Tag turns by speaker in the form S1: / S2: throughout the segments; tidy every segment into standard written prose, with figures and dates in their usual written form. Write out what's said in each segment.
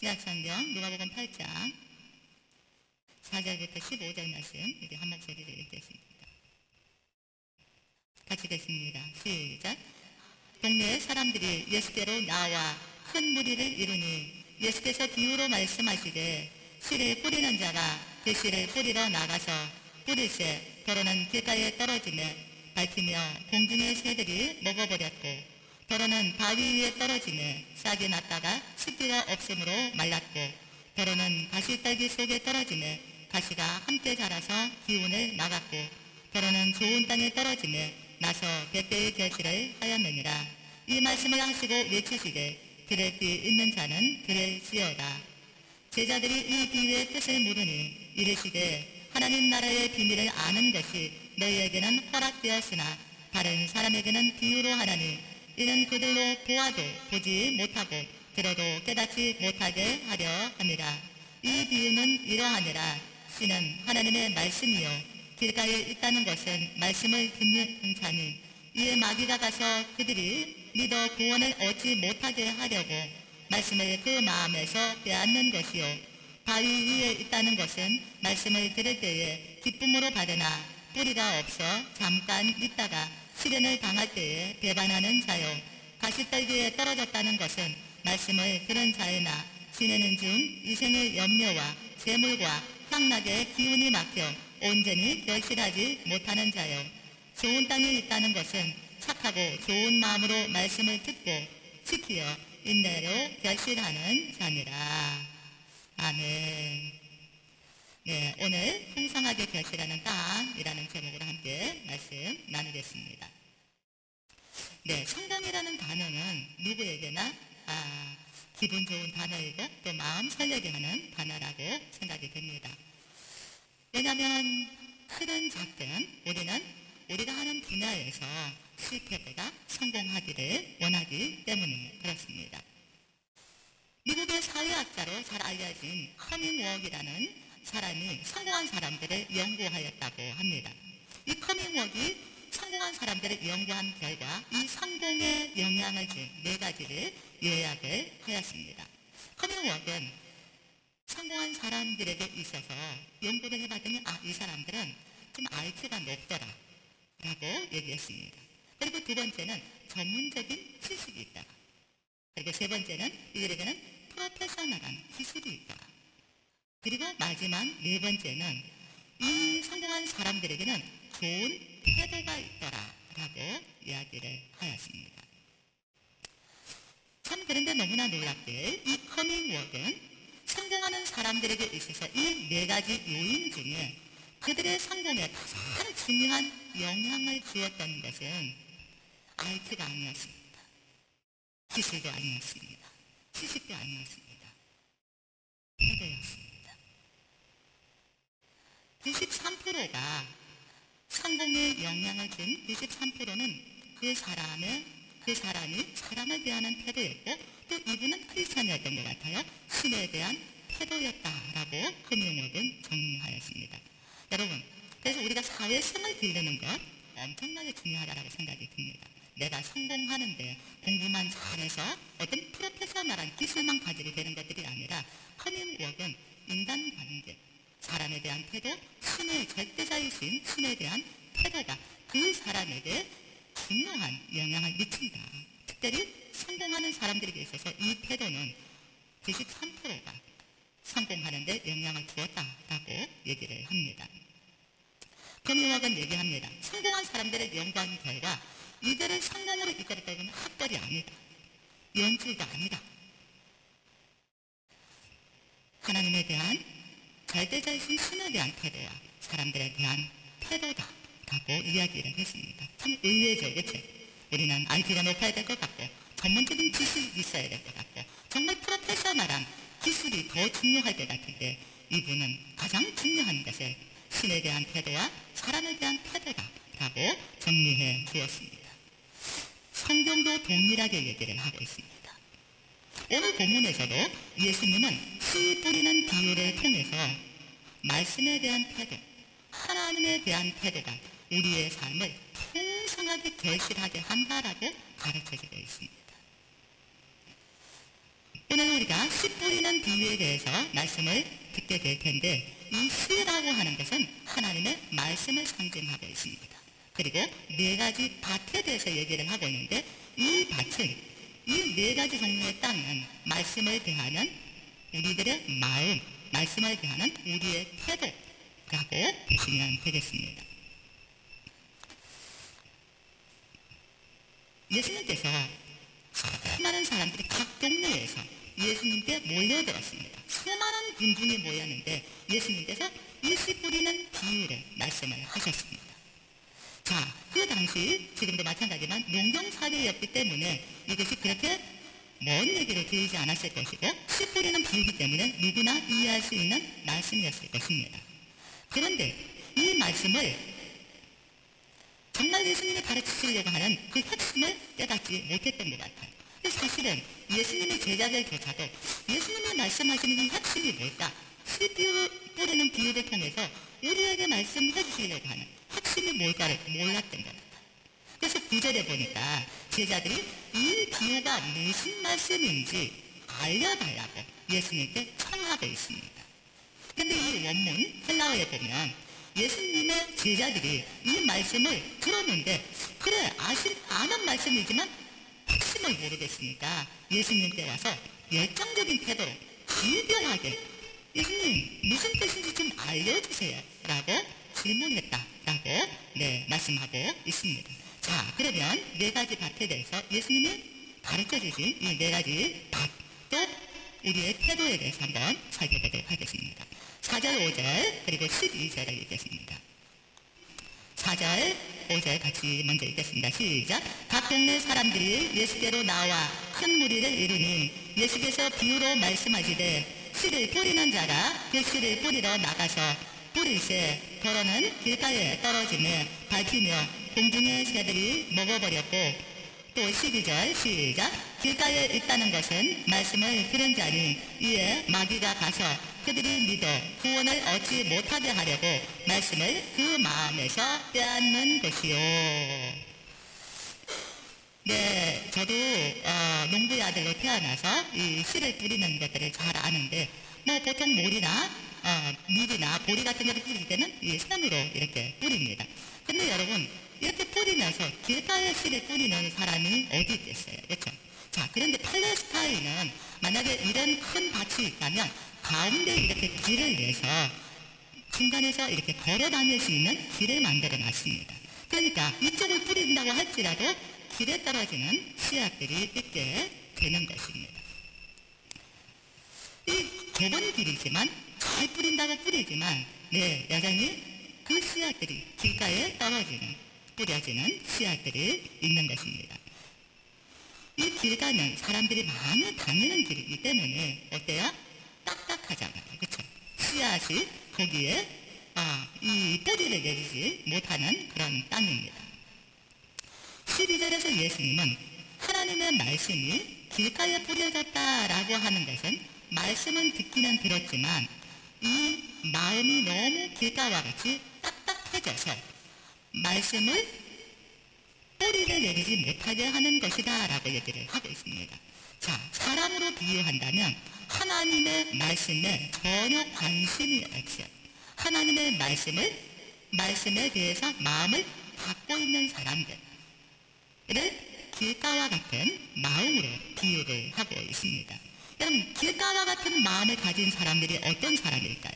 S1: 신약성경 누가복음 8장 4절부터 15절 말씀 우리 한 목소리로 읽겠습니다. 같이 읽겠습니다. 시작. 동네에 사람들이 예수께로 나와 큰 무리를 이루니 예수께서 비유로 말씀하시되 씨를 뿌리는 자가 그 씨를 뿌리러 나가서 뿌릴새 더러는 길가에 떨어지며 밟히며 공중의 새들이 먹어버렸고 더러는 바위 위에 떨어지며 싹이 났다가 습기가 없으므로 말랐고 더러는 가시떨기 속에 떨어지며 가시가 함께 자라서 기운을 나갔고 더러는 좋은 땅에 떨어지며 나서 100배의 결실을 하였느니라. 이 말씀을 하시고 외치시되 들을 귀 있는 자는 들을지어다. 제자들이 이 비유의 뜻을 모르니 이르시되 하나님 나라의 비밀을 아는 것이 너희에게는 허락되었으나 다른 사람에게는 비유로 하나니 이는 그들로 보아도 보지 못하고 들어도 깨닫지 못하게 하려 함이라. 이 비유는 이러하니라. 씨는 하나님의 말씀이요 길가에 있다는 것은 말씀을 듣는 자니 이에 마귀가 가서 그들이 믿어 구원을 얻지 못하게 하려고 말씀을 그 마음에서 빼앗는 것이요 바위 위에 있다는 것은 말씀을 들을 때에 기쁨으로 받으나 뿌리가 없어 잠깐 있다가 시련을 당할 때에 배반하는 자요 가시떨기에 떨어졌다는 것은 말씀을 들은 자이나 지내는 중 이생의 염려와 재물과 향락의 기운이 막혀 온전히 결실하지 못하는 자요 좋은 땅에 있다는 것은 착하고 좋은 마음으로 말씀을 듣고 지키어 인내로 결실하는 자니라. 아멘. 네, 오늘 풍성하게 결실하는 땅이라는 제목으로 함께 말씀 나누겠습니다. 네, 성공이라는 단어는 누구에게나 기분 좋은 단어이고 또 마음 설레게 하는 단어라고 생각이 됩니다. 왜냐하면 크든 작든 우리는 우리가 하는 분야에서 실패보다 성공하기를 원하기 때문에 그렇습니다. 미국의 사회학자로 잘 알려진 커밍웍이라는 사람이 성공한 사람들을 연구하였다고 합니다. 이 커밍웍이 성공한 사람들을 연구한 결과 이 성공에 영향을 준 4가지를 요약을 하였습니다. 커밍웍은 성공한 사람들에게 있어서 연구를 해봤더니 이 사람들은 좀 IQ가 높더라 라고 얘기했습니다. 그리고 2번째는 전문적인 지식이 있다. 그리고 3번째는 이들에게는 프로페셔널한 기술이 있다. 그리고 마지막 4번째는 이 성공한 사람들에게는 좋은 태도가 있더라 라고 이야기를 하였습니다. 참 그런데 너무나 놀랍게 이 커밍웍은 성공하는 사람들에게 있어서 이 4가지 요인 중에 그들의 성공에 가장 중요한 영향을 주었던 것은 IQ가 아니었습니다. 기술도 아니었습니다. 지식도 아니었습니다. 태도였습니다. 93%가 성공에 영향을 준 93%는 그 사람이 사람을 대하는 태도였고 또 이분은 크리스찬이었던 것 같아요. 신에 대한 태도였다라고 커밍웍은 정리하였습니다. 여러분, 그래서 우리가 사회성을 기르는 것 엄청나게 중요하다고 생각이 듭니다. 내가 성공하는데 공부만 잘해서 어떤 프로페셔널한 기술만 가지고 되는 것들이 아니라 커밍웍은 인간관계, 사람에 대한 태도, 신의 절대자이신 신에 대한 태도가 그 사람에게 중요한 영향을 미친다. 특별히 성공하는 사람들에게 있어서 이 태도는 93%가 성공하는 데 영향을 주었다라고 얘기를 합니다. 커밍웍은 얘기합니다. 성공한 사람들을 연구한 결과 이들을 성공으로 이끌었던 건 학벌이 아니다. 연주가 아니다. 하나님에 대한 절대자이신 신에 대한 태도와 사람들에 대한 태도다라고 이야기를 했습니다. 참 의외죠, 그렇죠? 우리는 IQ가 높아야 될 것 같고 전문적인 지식이 있어야 될 것 같고 정말 프로페셔널한 기술이 더 중요할 것 같은데 이분은 가장 중요한 것을 신에 대한 태도와 사람에 대한 태도다라고 정리해 주었습니다. 성경도 동일하게 얘기를 하고 있습니다. 오늘 본문에서도 예수님은 씨 뿌리는 비유를 통해서 말씀에 대한 태도, 하나님에 대한 태도가 우리의 삶을 풍성하게 결실하게 한다라고 가르쳐주고 있습니다. 오늘 우리가 씨 뿌리는 비유에 대해서 말씀을 듣게 될 텐데, 이 씨라고 하는 것은 하나님의 말씀을 상징하고 있습니다. 그리고 네 가지 밭에 대해서 얘기를 하고 있는데, 이 밭은, 이 네 가지 종류의 땅은 말씀을 대하는 우리들의 마음, 말씀을 대하는 우리의 태도라고 보시면 되겠습니다. 예수님께서 수많은 사람들이 각 동네에서 예수님께 몰려들었습니다. 수많은 군중이 모였는데 예수님께서 일씨 뿌리는 비유를 말씀을 하셨습니다. 자, 그 당시 지금도 마찬가지지만 농경사회였기 때문에 이것이 그렇게 먼 얘기로 들리지 않았을 것이고, 씨 뿌리는 비유이기 때문에 누구나 이해할 수 있는 말씀이었을 것입니다. 그런데 이 말씀을 정말 예수님이 가르치시려고 하는 그 핵심을 깨닫지 못했던 것 같아요. 사실은 예수님의 제자들조차도 예수님이 말씀하시는 이 핵심이 뭘까? 씨 뿌리는 비유를 통해서 우리에게 말씀해 주시려고 하는 핵심이 뭘까를 몰랐던 것 같아요. 그래서 9절에 보니까 제자들이 이 비유가 무슨 말씀인지 알려달라고 예수님께 청하고 있습니다. 근데 이 원문 헬라어에 보면 예수님의 제자들이 이 말씀을 들었는데, 그래 아는 말씀이지만 핵심을 모르겠으니까 예수님께 와서 열정적인 태도로 질변하게, 예수님 무슨 뜻인지 좀 알려주세요 라고 질문했다라고 말씀하고 있습니다. 자, 그러면 네 가지 밭에 대해서 예수님이 가르쳐 주신 이 네 가지 밭도 우리의 태도에 대해서 한번 살펴보도록 하겠습니다. 4절, 5절, 그리고 12절을 읽겠습니다. 4절, 5절 같이 먼저 읽겠습니다. 시작. 각 동네 사람들이 예수께로 나와 큰 무리를 이루니 예수께서 비유로 말씀하시되, 씨를 뿌리는 자가 그 씨를 뿌리러 나가서 뿌릴새 더러는 길가에 떨어지며 밟히며 공중의 새들이 먹어버렸고, 또 12절 시작. 길가에 있다는 것은 말씀을 들은 자니 이에 마귀가 가서 그들이 믿어 구원을 얻지 못하게 하려고 말씀을 그 마음에서 빼앗는 것이요. 네, 저도 농부의 아들로 태어나서 이 씨를 뿌리는 것들을 잘 아는데, 보통 밀이나 보리 같은 것을 뿌릴 때는 이 손으로 이렇게 뿌립니다. 근데 여러분, 이렇게 뿌리면서 길가에 씨를 뿌리는 사람이 어디 있겠어요? 그렇죠? 자, 그런데 팔레스타인은 만약에 이런 큰 밭이 있다면 가운데 이렇게 길을 내서 중간에서 이렇게 걸어 다닐 수 있는 길을 만들어 놨습니다. 그러니까 이쪽을 뿌린다고 할지라도 길에 떨어지는 씨앗들이 있게 되는 것입니다. 이 좁은 길이지만 잘 뿌린다고 뿌리지만 여전히 그 씨앗들이 길가에 뿌려지는 씨앗들이 있는 것입니다. 이 길가는 사람들이 많이 다니는 길이기 때문에 어때요? 딱딱하잖아요. 그렇죠? 씨앗이 거기에 이 뿌리를 내리지 못하는 그런 땅입니다. 12절에서 예수님은 하나님의 말씀이 길가에 뿌려졌다라고 하는 것은 말씀은 듣기는 들었지만 이 마음이 너무 길가와 같이 딱딱해져서 말씀을 뿌리를 내리지 못하게 하는 것이다 라고 얘기를 하고 있습니다. 자, 사람으로 비유한다면 하나님의 말씀에 전혀 관심이 없어요. 하나님의 말씀에 대해서 마음을 닫고 있는 사람들을 길가와 같은 마음으로 비유를 하고 있습니다. 여러분, 길가와 같은 마음을 가진 사람들이 어떤 사람일까요?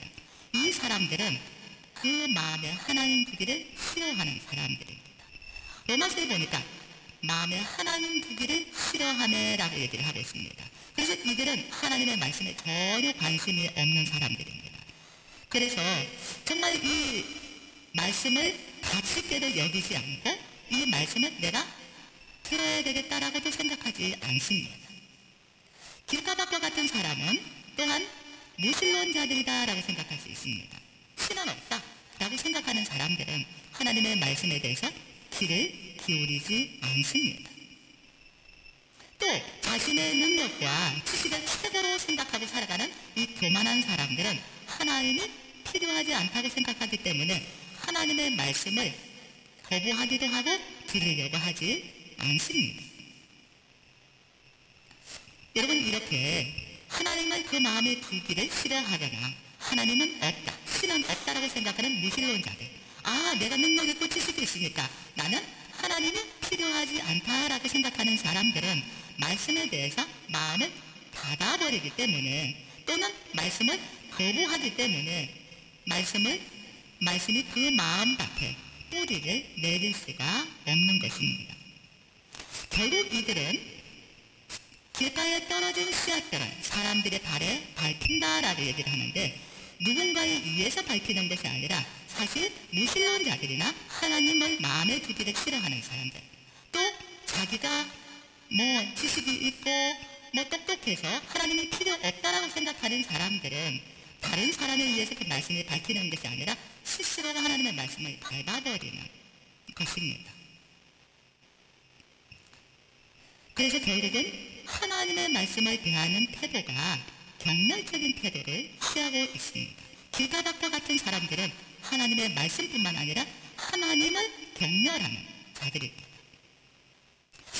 S1: 이 사람들은 그 마음에 하나님 주기를 싫어하는 사람들입니다. 로마서에 보니까 마음에 하나님 주기를 싫어하네라고 얘기를 하고 있습니다. 그래서 이들은 하나님의 말씀에 전혀 관심이 없는 사람들입니다. 그래서 정말 이 말씀을 가치있게도 여기지 않고 이 말씀을 내가 들어야 되겠다라고도 생각하지 않습니다. 길가밭과 같은 사람은 또한 무신론자들이다라고 생각할 수 있습니다. 신은 없다라고 생각하는 사람들은 하나님의 말씀에 대해서 귀를 기울이지 않습니다. 또 자신의 능력과 지식을 최고로 생각하고 살아가는 이 교만한 사람들은 하나님이 필요하지 않다고 생각하기 때문에 하나님의 말씀을 거부하기도 하고 들으려고 하지 않습니다. 여러분, 이렇게 하나님을 그 마음에 두기를 싫어하거나 하나님은 없다, 신은 없다라고 생각하는 무신론자들, 내가 능력 있고 지식이 있으니까 나는 하나님이 필요하지 않다라고 생각하는 사람들은 말씀에 대해서 마음을 닫아버리기 때문에, 또는 말씀을 거부하기 때문에 말씀이 그 마음밭에 뿌리를 내릴 수가 없는 것입니다. 결국 이들은 길가에 떨어진 씨앗들은 사람들의 발에 밟힌다라고 얘기를 하는데, 누군가에 의해서 밟히는 것이 아니라 사실 무신론자들이나 하나님을 마음에 두기를 싫어하는 사람들, 또 자기가 지식이 있고 똑똑해서 하나님이 필요 없다라고 생각하는 사람들은 다른 사람에 의해서 그 말씀이 밟히는 것이 아니라 스스로가 하나님의 말씀을 밟아버리는 것입니다. 그래서 결국은 하나님의 말씀을 대하는 태도가 경멸적인 태도를 취하고 있습니다. 길가닥과 같은 사람들은 하나님의 말씀뿐만 아니라 하나님을 경멸하는 자들입니다.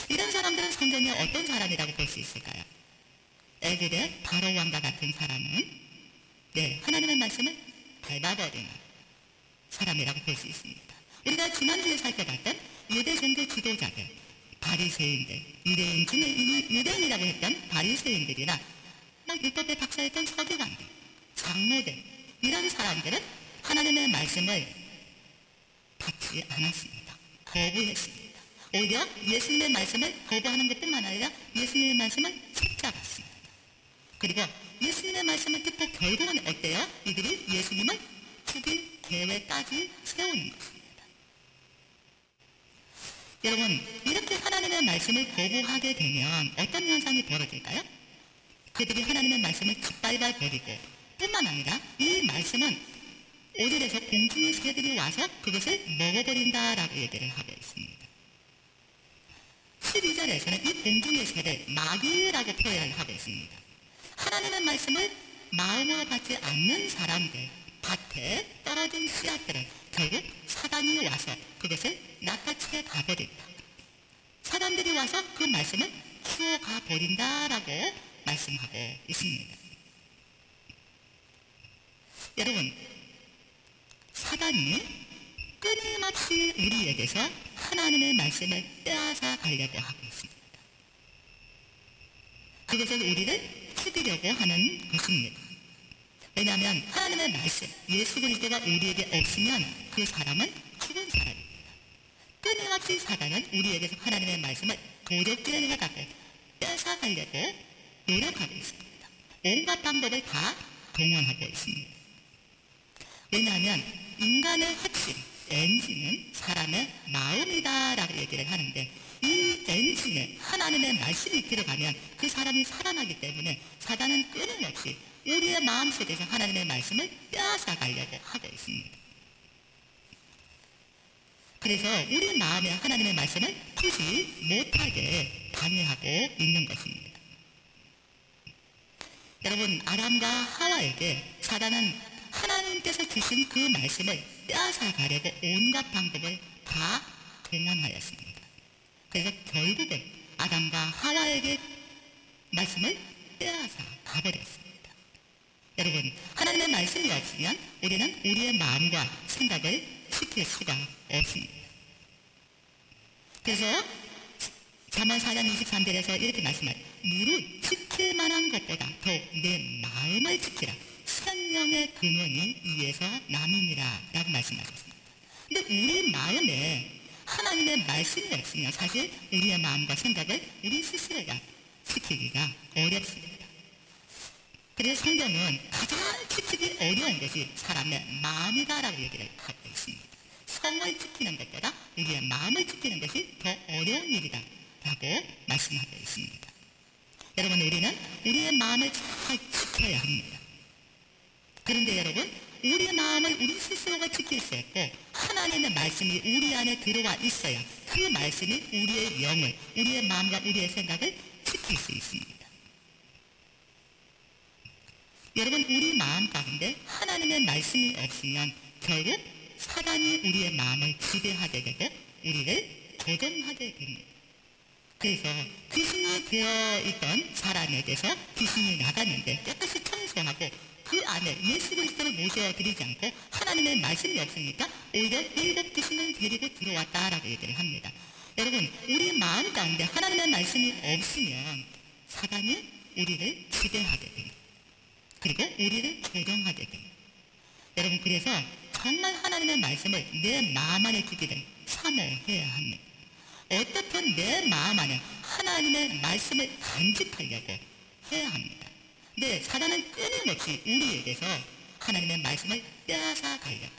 S1: 이런 사람들은 성경에 어떤 사람이라고 볼 수 있을까요? 애굽의 바로 왕과 같은 사람은 하나님의 말씀을 밟아버리는 사람이라고 볼 수 있습니다. 우리가 지난주에 살펴봤던 유대 종교 지도자들, 바리새인들, 유대인 중에 유대인이라고 했던 바리새인들이나 율법의 박사였던 서기관들, 장로들, 이런 사람들은 하나님의 말씀을 받지 않았습니다. 거부했습니다. 오히려 예수님의 말씀을 거부하는 것뿐만 아니라 예수님의 말씀을 책잡았습니다. 그리고 예수님의 말씀을 듣고 결국은 어때요? 이들이 예수님을 죽일 계획까지 세우는 것입니다. 여러분, 이렇게 하나님의 말씀을 거부하게 되면 어떤 현상이 벌어질까요? 그들이 하나님의 말씀을 짓밟아 버리고, 뿐만 아니라 이 말씀은 오늘에서 공중의 새들이 와서 그것을 먹어버린다라고 얘기를 하고 있습니다. 12절에서는 이 공중의 새를 마귀라고 표현을 하고 있습니다. 하나님의 말씀을 마음으로 받지 않는 사람들, 밭에 떨어진 씨앗들은 결국 사단이 와서 그것을 낚아채 가버린다. 사람들이 와서 그 말씀을 키워 가버린다라고 말씀하고 있습니다. 여러분, 사단이 끊임없이 우리에게서 하나님의 말씀을 빼앗아 가려고 하고 있습니다. 그것은 우리를 죽이려고 하는 것입니다. 왜냐하면 하나님의 말씀, 예수 그리스도가 우리에게 없으면 그 사람은 죽은 사람입니다. 끊임없이 사단은 우리에게서 하나님의 말씀을 도적질을 해가고 뺏어가려고 노력하고 있습니다. 온갖 방법을 다 동원하고 있습니다. 왜냐하면 인간의 핵심, 엔진은 사람의 마음이다라고 얘기를 하는데, 이 엔진에 하나님의 말씀이 들어가면 그 사람이 살아나기 때문에 사단은 끊임없이 우리의 마음속에서 하나님의 말씀을 빼앗아가려고 하고 있습니다. 그래서 우리 마음에 하나님의 말씀을 풀지 못하게 방해하고 있는 것입니다. 여러분, 아담과 하와에게 사단은 하나님께서 주신 그 말씀을 빼앗아가려고 온갖 방법을 다 동원하였습니다. 그래서 결국은 아담과 하와에게 말씀을 빼앗아 가버렸습니다. 여러분, 하나님의 말씀이 없으면 우리는 우리의 마음과 생각을 지킬 수가 없습니다. 그래서 잠언 4장 23절에서 이렇게 말씀하죠. 무릇 지킬 만한 것보다 더욱 내 마음을 지키라. 생명의 근원이 위에서 남이니라 라고 말씀하셨습니다. 근데 우리 마음에 하나님의 말씀이 없으면 사실 우리의 마음과 생각을 우리 스스로가 지키기가 어렵습니다. 그래서 성경은 가장 지키기 어려운 것이 사람의 마음이다라고 얘기를 하고 있습니다. 성을 지키는 것보다 우리의 마음을 지키는 것이 더 어려운 일이다 라고 말씀하고 있습니다. 여러분, 우리는 우리의 마음을 잘 지켜야 합니다. 그런데 여러분, 우리 마음을 우리 스스로가 지킬 수 없고 하나님의 말씀이 우리 안에 들어와 있어야 그 말씀이 우리의 영을, 우리의 마음과 우리의 생각을 지킬 수 있습니다. 여러분, 우리 마음 가운데 하나님의 말씀이 없으면 결국 사단이 우리의 마음을 지배하게 되고 우리를 조종하게 됩니다. 그래서 귀신이 되어 있던 사람에게서 귀신이 나갔는데 깨끗이 청소하고 그 안에 예수 그리스도를 모셔드리지 않고 하나님의 말씀이 없으니까 오히려 일곱 귀신을 데리고 들어왔다라고 얘기를 합니다. 여러분, 우리 마음 가운데 하나님의 말씀이 없으면 사단이 우리를 지배하게 됩니다. 그리고 우리를 조종하게 됩니다. 여러분, 그래서 정말 하나님의 말씀을 내 마음 안에 두기를 사모해야 합니다. 어떻게 내 마음 안에 하나님의 말씀을 간직하려고 해야 합니다. 근데 사단은 끊임없이 우리에게서 하나님의 말씀을 빼앗아가려고,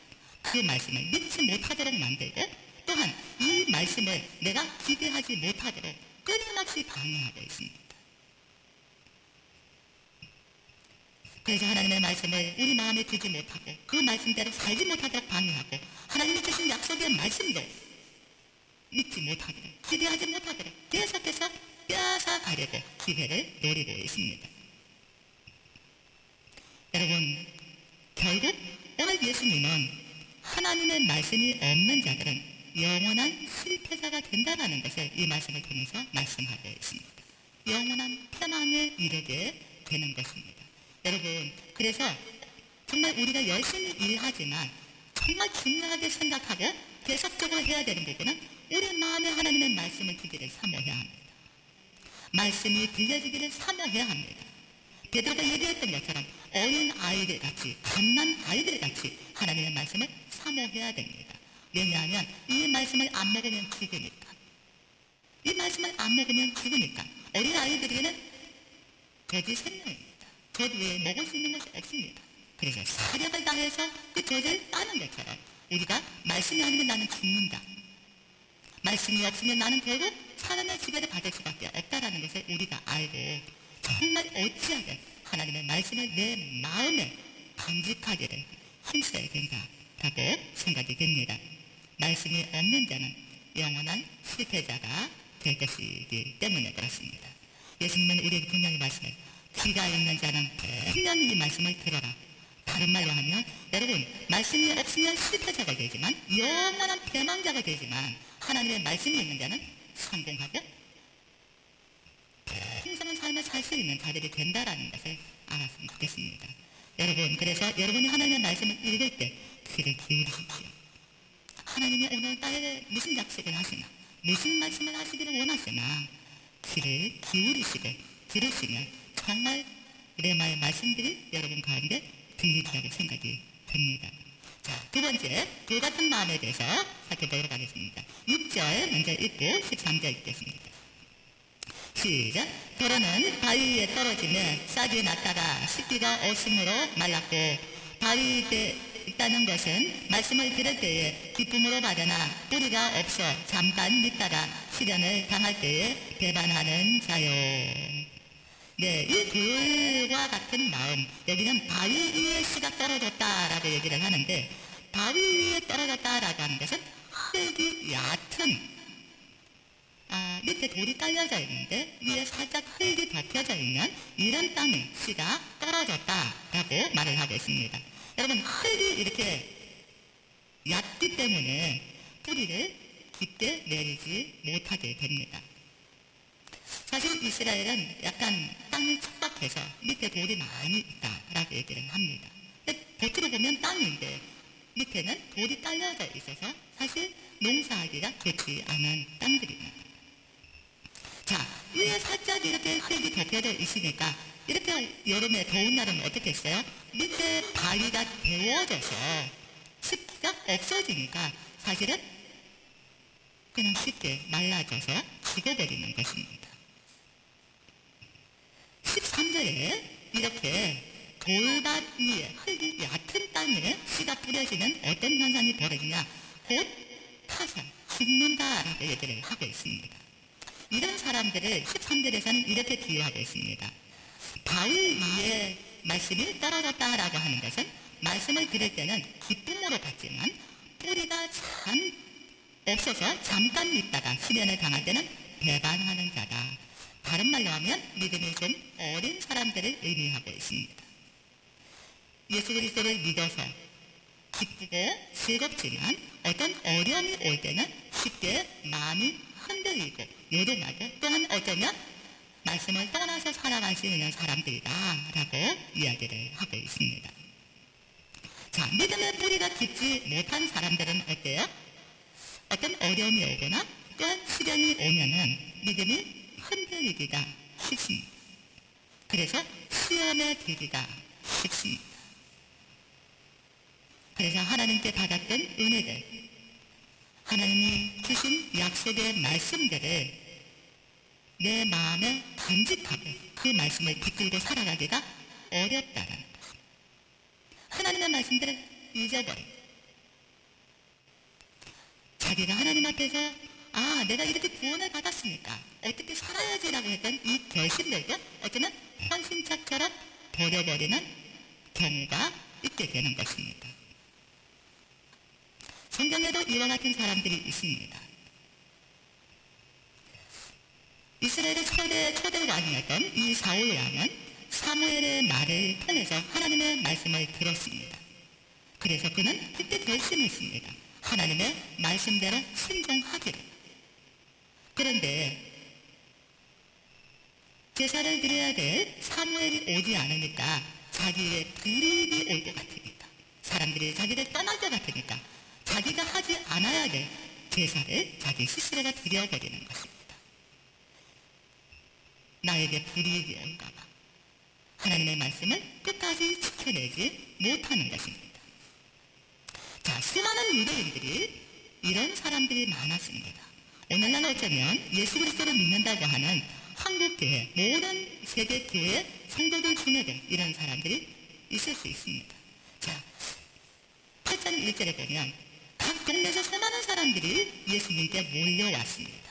S1: 그 말씀을 믿지 못하도록 만들고, 또한 이 말씀을 내가 기대하지 못하도록 끊임없이 방해하고 있습니다. 그래서 하나님의 말씀을 우리 마음에 두지 못하고 그 말씀대로 살지 못하도록 방해하고, 하나님이 주신 약속의 말씀도 믿지 못하도록, 기대하지 못하도록 계속해서 빼앗아가려고 기회를 노리고 있습니다. 여러분, 결국 오늘 예수님은 하나님의 말씀이 없는 자들은 영원한 실패자가 된다는 것을 이 말씀을 통해서 말씀하고 있습니다. 영원한 패망에 이르게 되는 것입니다. 여러분, 그래서 정말 우리가 열심히 일하지만 정말 중요하게 생각하고 계속적으로 해야 되는 부분은 우리 마음에 하나님의 말씀을 두기를 사모해야 합니다. 말씀이 들려지기를 사모해야 합니다. 베드로가 얘기했던 것처럼 어린 아이들 같이, 갓난 아이들 같이 하나님의 말씀을 사모해야 됩니다. 왜냐하면 이 말씀을 안 먹으면 죽으니까. 이 말씀을 안 먹으면 죽으니까. 어린 아이들에게는 거지 생명입니다. 젖 외에 먹을 수 있는 것이 없습니다. 그래서 사력을 다해서 그 젖을 따는 것처럼 우리가 말씀이 아니면 나는 죽는다, 말씀이 없으면 나는 결국 사람의 지배를 받을 수밖에 없다라는 것을 우리가 알고 정말 어찌하게 하나님의 말씀을 내 마음에 간직하기를 힘써야 된다라고 생각이 됩니다. 말씀이 없는 자는 영원한 실패자가 될 것이기 때문에 그렇습니다. 예수님은 우리에게 분명히 말씀을, 귀가 있는 자는 분명히 이 말씀을 들어라. 다른 말로 하면, 여러분, 말씀이 없으면 실패자가 되지만, 영원한 패망자가 되지만, 하나님의 말씀이 있는 자는 성공하고 풍성한 삶을 살 수 있는 자들이 된다라는 것을 알았으면 좋겠습니다. 여러분, 그래서 여러분이 하나님의 말씀을 읽을 때 귀를 기울이십시오. 하나님이 오늘 나에게 무슨 약속을 하시나, 무슨 말씀을 하시기를 원하시나 귀를 기울이시고 들으시면 정말 레마의 말씀들이 여러분 가운데 들리리라고 생각이 됩니다. 자, 두 번째, 불같은 마음에 대해서 살펴보도록 하겠습니다. 6절 먼저 읽고 13절 읽겠습니다. 시작. 도로는 바위에 떨어지며 싹이 났다가 습기가 없음으로 말랐고, 바위에 있다는 것은 말씀을 들을 때에 기쁨으로 받으나 뿌리가 없어 잠깐 믿다가 시련을 당할 때에 배반하는 자요. 네, 이 불과 같은 마음, 여기는 바위 위에 씨가 떨어졌다라고 얘기를 하는데, 바위 위에 떨어졌다라고 하는 것은 흙이 얕은, 밑에 돌이 깔려져 있는데 위에 살짝 흙이 덮여져 있는 이런 땅에 씨가 떨어졌다라고 말을 하고 있습니다. 여러분, 흙이 이렇게 얕기 때문에 뿌리를 깊게 내리지 못하게 됩니다. 사실 이스라엘은 약간 땅이 척박해서 밑에 돌이 많이 있다라고 얘기를 합니다. 겉으로 보면 땅인데 밑에는 돌이 깔려져 있어서 사실 농사하기가 좋지 않은 땅들입니다. 자, 위에 살짝 이렇게 흙이 덮여져 있으니까 이렇게 여름에 더운 날은 어떻게 했어요? 밑에 바위가 데워져서 습기가 없어지니까 사실은 그냥 쉽게 말라져서 죽어버리는 것입니다. 13절에 이렇게 돌밭 위에 흙이 얕은 땅에 씨가 뿌려지는 어떤 현상이 벌어지냐, 곧 타서 죽는다라고 얘기를 하고 있습니다. 이런 사람들을 13절에서는 이렇게 비유하고 있습니다. 바위 위에 말씀이 떨어졌다라고 하는 것은 말씀을 들을 때는 기쁨으로 받지만 뿌리가 참 없어서 잠깐 있다가 시련을 당할 때는 배반하는 자다. 다른 말로 하면 믿음이 좀 어린 사람들을 의미하고 있습니다. 예수 그리스도를 믿어서 기쁘고 즐겁지만 어떤 어려움이 올 때는 쉽게 마음이 흔들리고 요동하고, 또한 어쩌면 말씀을 떠나서 살아갈 수 있는 사람들이다라고 이야기를 하고 있습니다. 자, 믿음의 뿌리가 깊지 못한 사람들은 어때요? 어떤 어려움이 오거나 또한 시련이 오면은 믿음이 흔들리기가 쉽습니다. 그래서 시험에 들기가 쉽습니다. 그래서 하나님께 받았던 은혜들, 하나님이 주신 약속의 말씀들을 내 마음에 간직하고 그 말씀을 붙들고 살아가기가 어렵다는 것. 하나님의 말씀들을 잊어버리고 자기가 하나님 앞에서 내가 이렇게 구원을 받았으니까 어떻게 살아야지라고 했던 이 결심들도 어쩌면 헌신짝처럼 버려버리는 경우가 있게 되는 것입니다. 성경에도 이와 같은 사람들이 있습니다. 이스라엘의 초대 왕이었던 이 사울 왕은 사무엘의 말을 통해서 하나님의 말씀을 들었습니다. 그래서 그는 그때 결심했습니다. 하나님의 말씀대로 순종하기를. 그런데 제사를 드려야 될 사무엘이 오지 않으니까 자기의 불이익이 올 것 같으니까, 사람들이 자기를 떠날 것 같으니까 자기가 하지 않아야 될 제사를 자기 스스로가 드려버리는 것입니다. 나에게 불이익이 올까봐 하나님의 말씀을 끝까지 지켜내지 못하는 것입니다. 자, 수많은 유대인들이 이런 사람들이 많았습니다. 오늘날 어쩌면 예수 그리스도를 믿는다고 하는 한국교회, 모든 세계교회 성도들 중에도 이런 사람들이 있을 수 있습니다. 자, 8장 1절에 보면 각 동네에서 수많은 사람들이 예수님께 몰려왔습니다.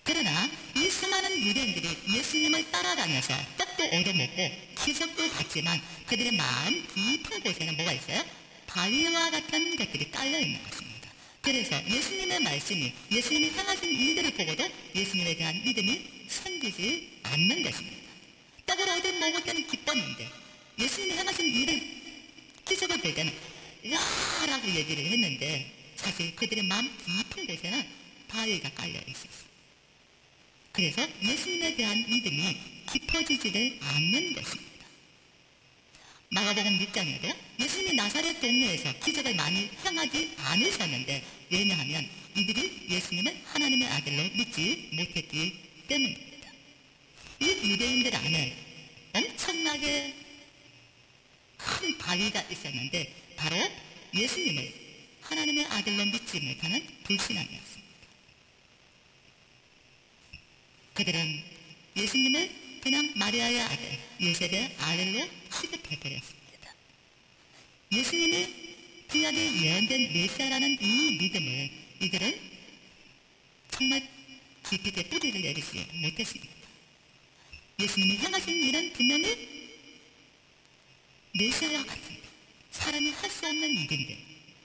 S1: 그러나 이 수많은 유대인들이 예수님을 따라다녀서 떡도 얻어먹고 기적도 받지만 그들의 마음 깊은 곳에는 뭐가 있어요? 바위와 같은 것들이 깔려있는 것입니다. 그래서 예수님의 말씀이, 예수님이 행하신 일들을 보고도 예수님에 대한 믿음이 생기지 않는 것입니다. 떡을 얻어먹을 때는 기뻤는데 예수님이 행하신 일을, 기적을 볼 때는 야 라고 얘기를 했는데 사실 그들의 마음 깊은 곳에는 바위가 깔려있었어요. 그래서 예수님에 대한 믿음이 깊어지지를 않는 것입니다. 마가복음 6장에도 예수님이 나사렛 동네에서 기적을 많이 행하지 않으셨는데, 왜냐하면 이들이 예수님을 하나님의 아들로 믿지 못했기 때문입니다. 이 유대인들 안에 엄청나게 큰 바위가 있었는데 바로 예수님을 하나님의 아들로 믿지 못하는 불신앙이었습니다. 그들은 예수님을 그냥 마리아의 아들, 요셉의 아들로 취급해버렸습니다. 예수님이 구약에 예언된 메시아라는 이 믿음을 이들은 정말 깊이 있게 뿌리를 내리지 못했습니다. 예수님이 행하신 일은 분명히 메시아와 같은 사람이 할 수 없는 일인데,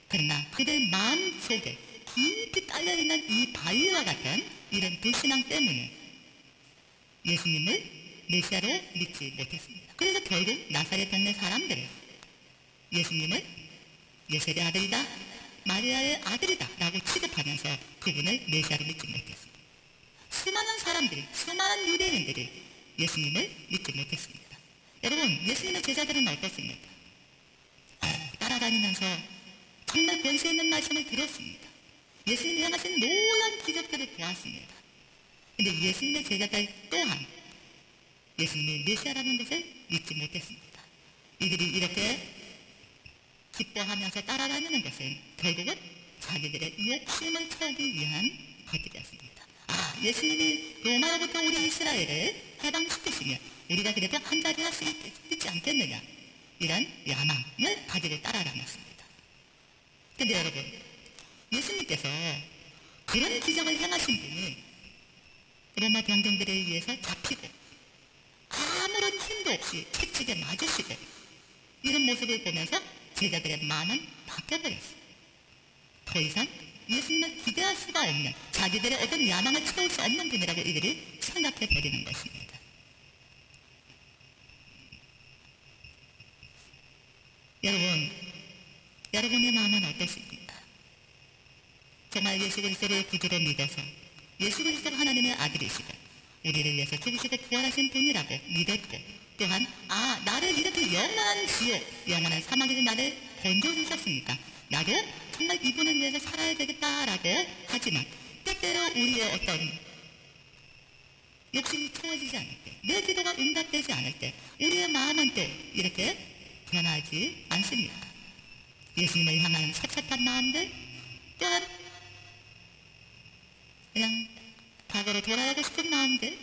S1: 그러나 그들 마음속에 깊이 깔려있는 이 바위와 같은 이런 불신앙 때문에 예수님을 메시아로 믿지 못했습니다. 그래서 결국 나사렛 동네 사람들은 예수님을 요셉의 아들이다, 마리아의 아들이다 라고 취급하면서 그분을 메시아로 믿지 못했습니다. 수많은 사람들이, 수많은 유대인들이 예수님을 믿지 못했습니다. 여러분, 예수님의 제자들은 어떻습니까? 따라다니면서 정말 권세 있는 말씀을 들었습니다. 예수님이 행하신 놀라운 기적들을 보았습니다. 근데 예수님의 제자들 또한 예수님이 메시아라는 것을 믿지 못했습니다. 이들이 이렇게 기뻐하면서 따라다니는 것은 결국은 자기들의 욕심을 채우기 위한 것들이었습니다. 예수님이 로마로부터 우리 이스라엘을 해방시키시면 우리가 그래도 한 자리 할 수 있지 않겠느냐, 이런 야망을 가지고 따라다녔습니다. 근데 여러분, 예수님께서 그런 기적을 행하신 분이 로마 병정들에 의해서 잡히고 아무런 힘도 없이 채찍에 맞으시고 이런 모습을 보면서 제자들의 마음은 바뀌어버렸어요. 더 이상 예수님을 기대할 수가 없는, 자기들의 어떤 야망을 채울 수 없는 분이라고 이들이 생각해버리는 것입니다. 여러분의 마음은 어떻습니까? 정말 예수 그리스도를 구주로 믿어서 예수 그리스도가 하나님의 아들이시고 우리를 위해서 죽으시고 부활하신 분이라고 믿었고, 또한 나를 이렇게 영원한 지옥, 영원한 사망에서 나를 건져주셨으니까 나도 정말 이분을 위해서 살아야 되겠다라고 하지만, 때때로 우리의 어떤 욕심이 채워지지 않을 때, 내 기도가 응답되지 않을 때 우리의 마음은 또 이렇게 변하지 않습니다. 예수님을 향한 섭섭한 마음들, 또한 그냥 과거로 돌아가고 싶은 마음들,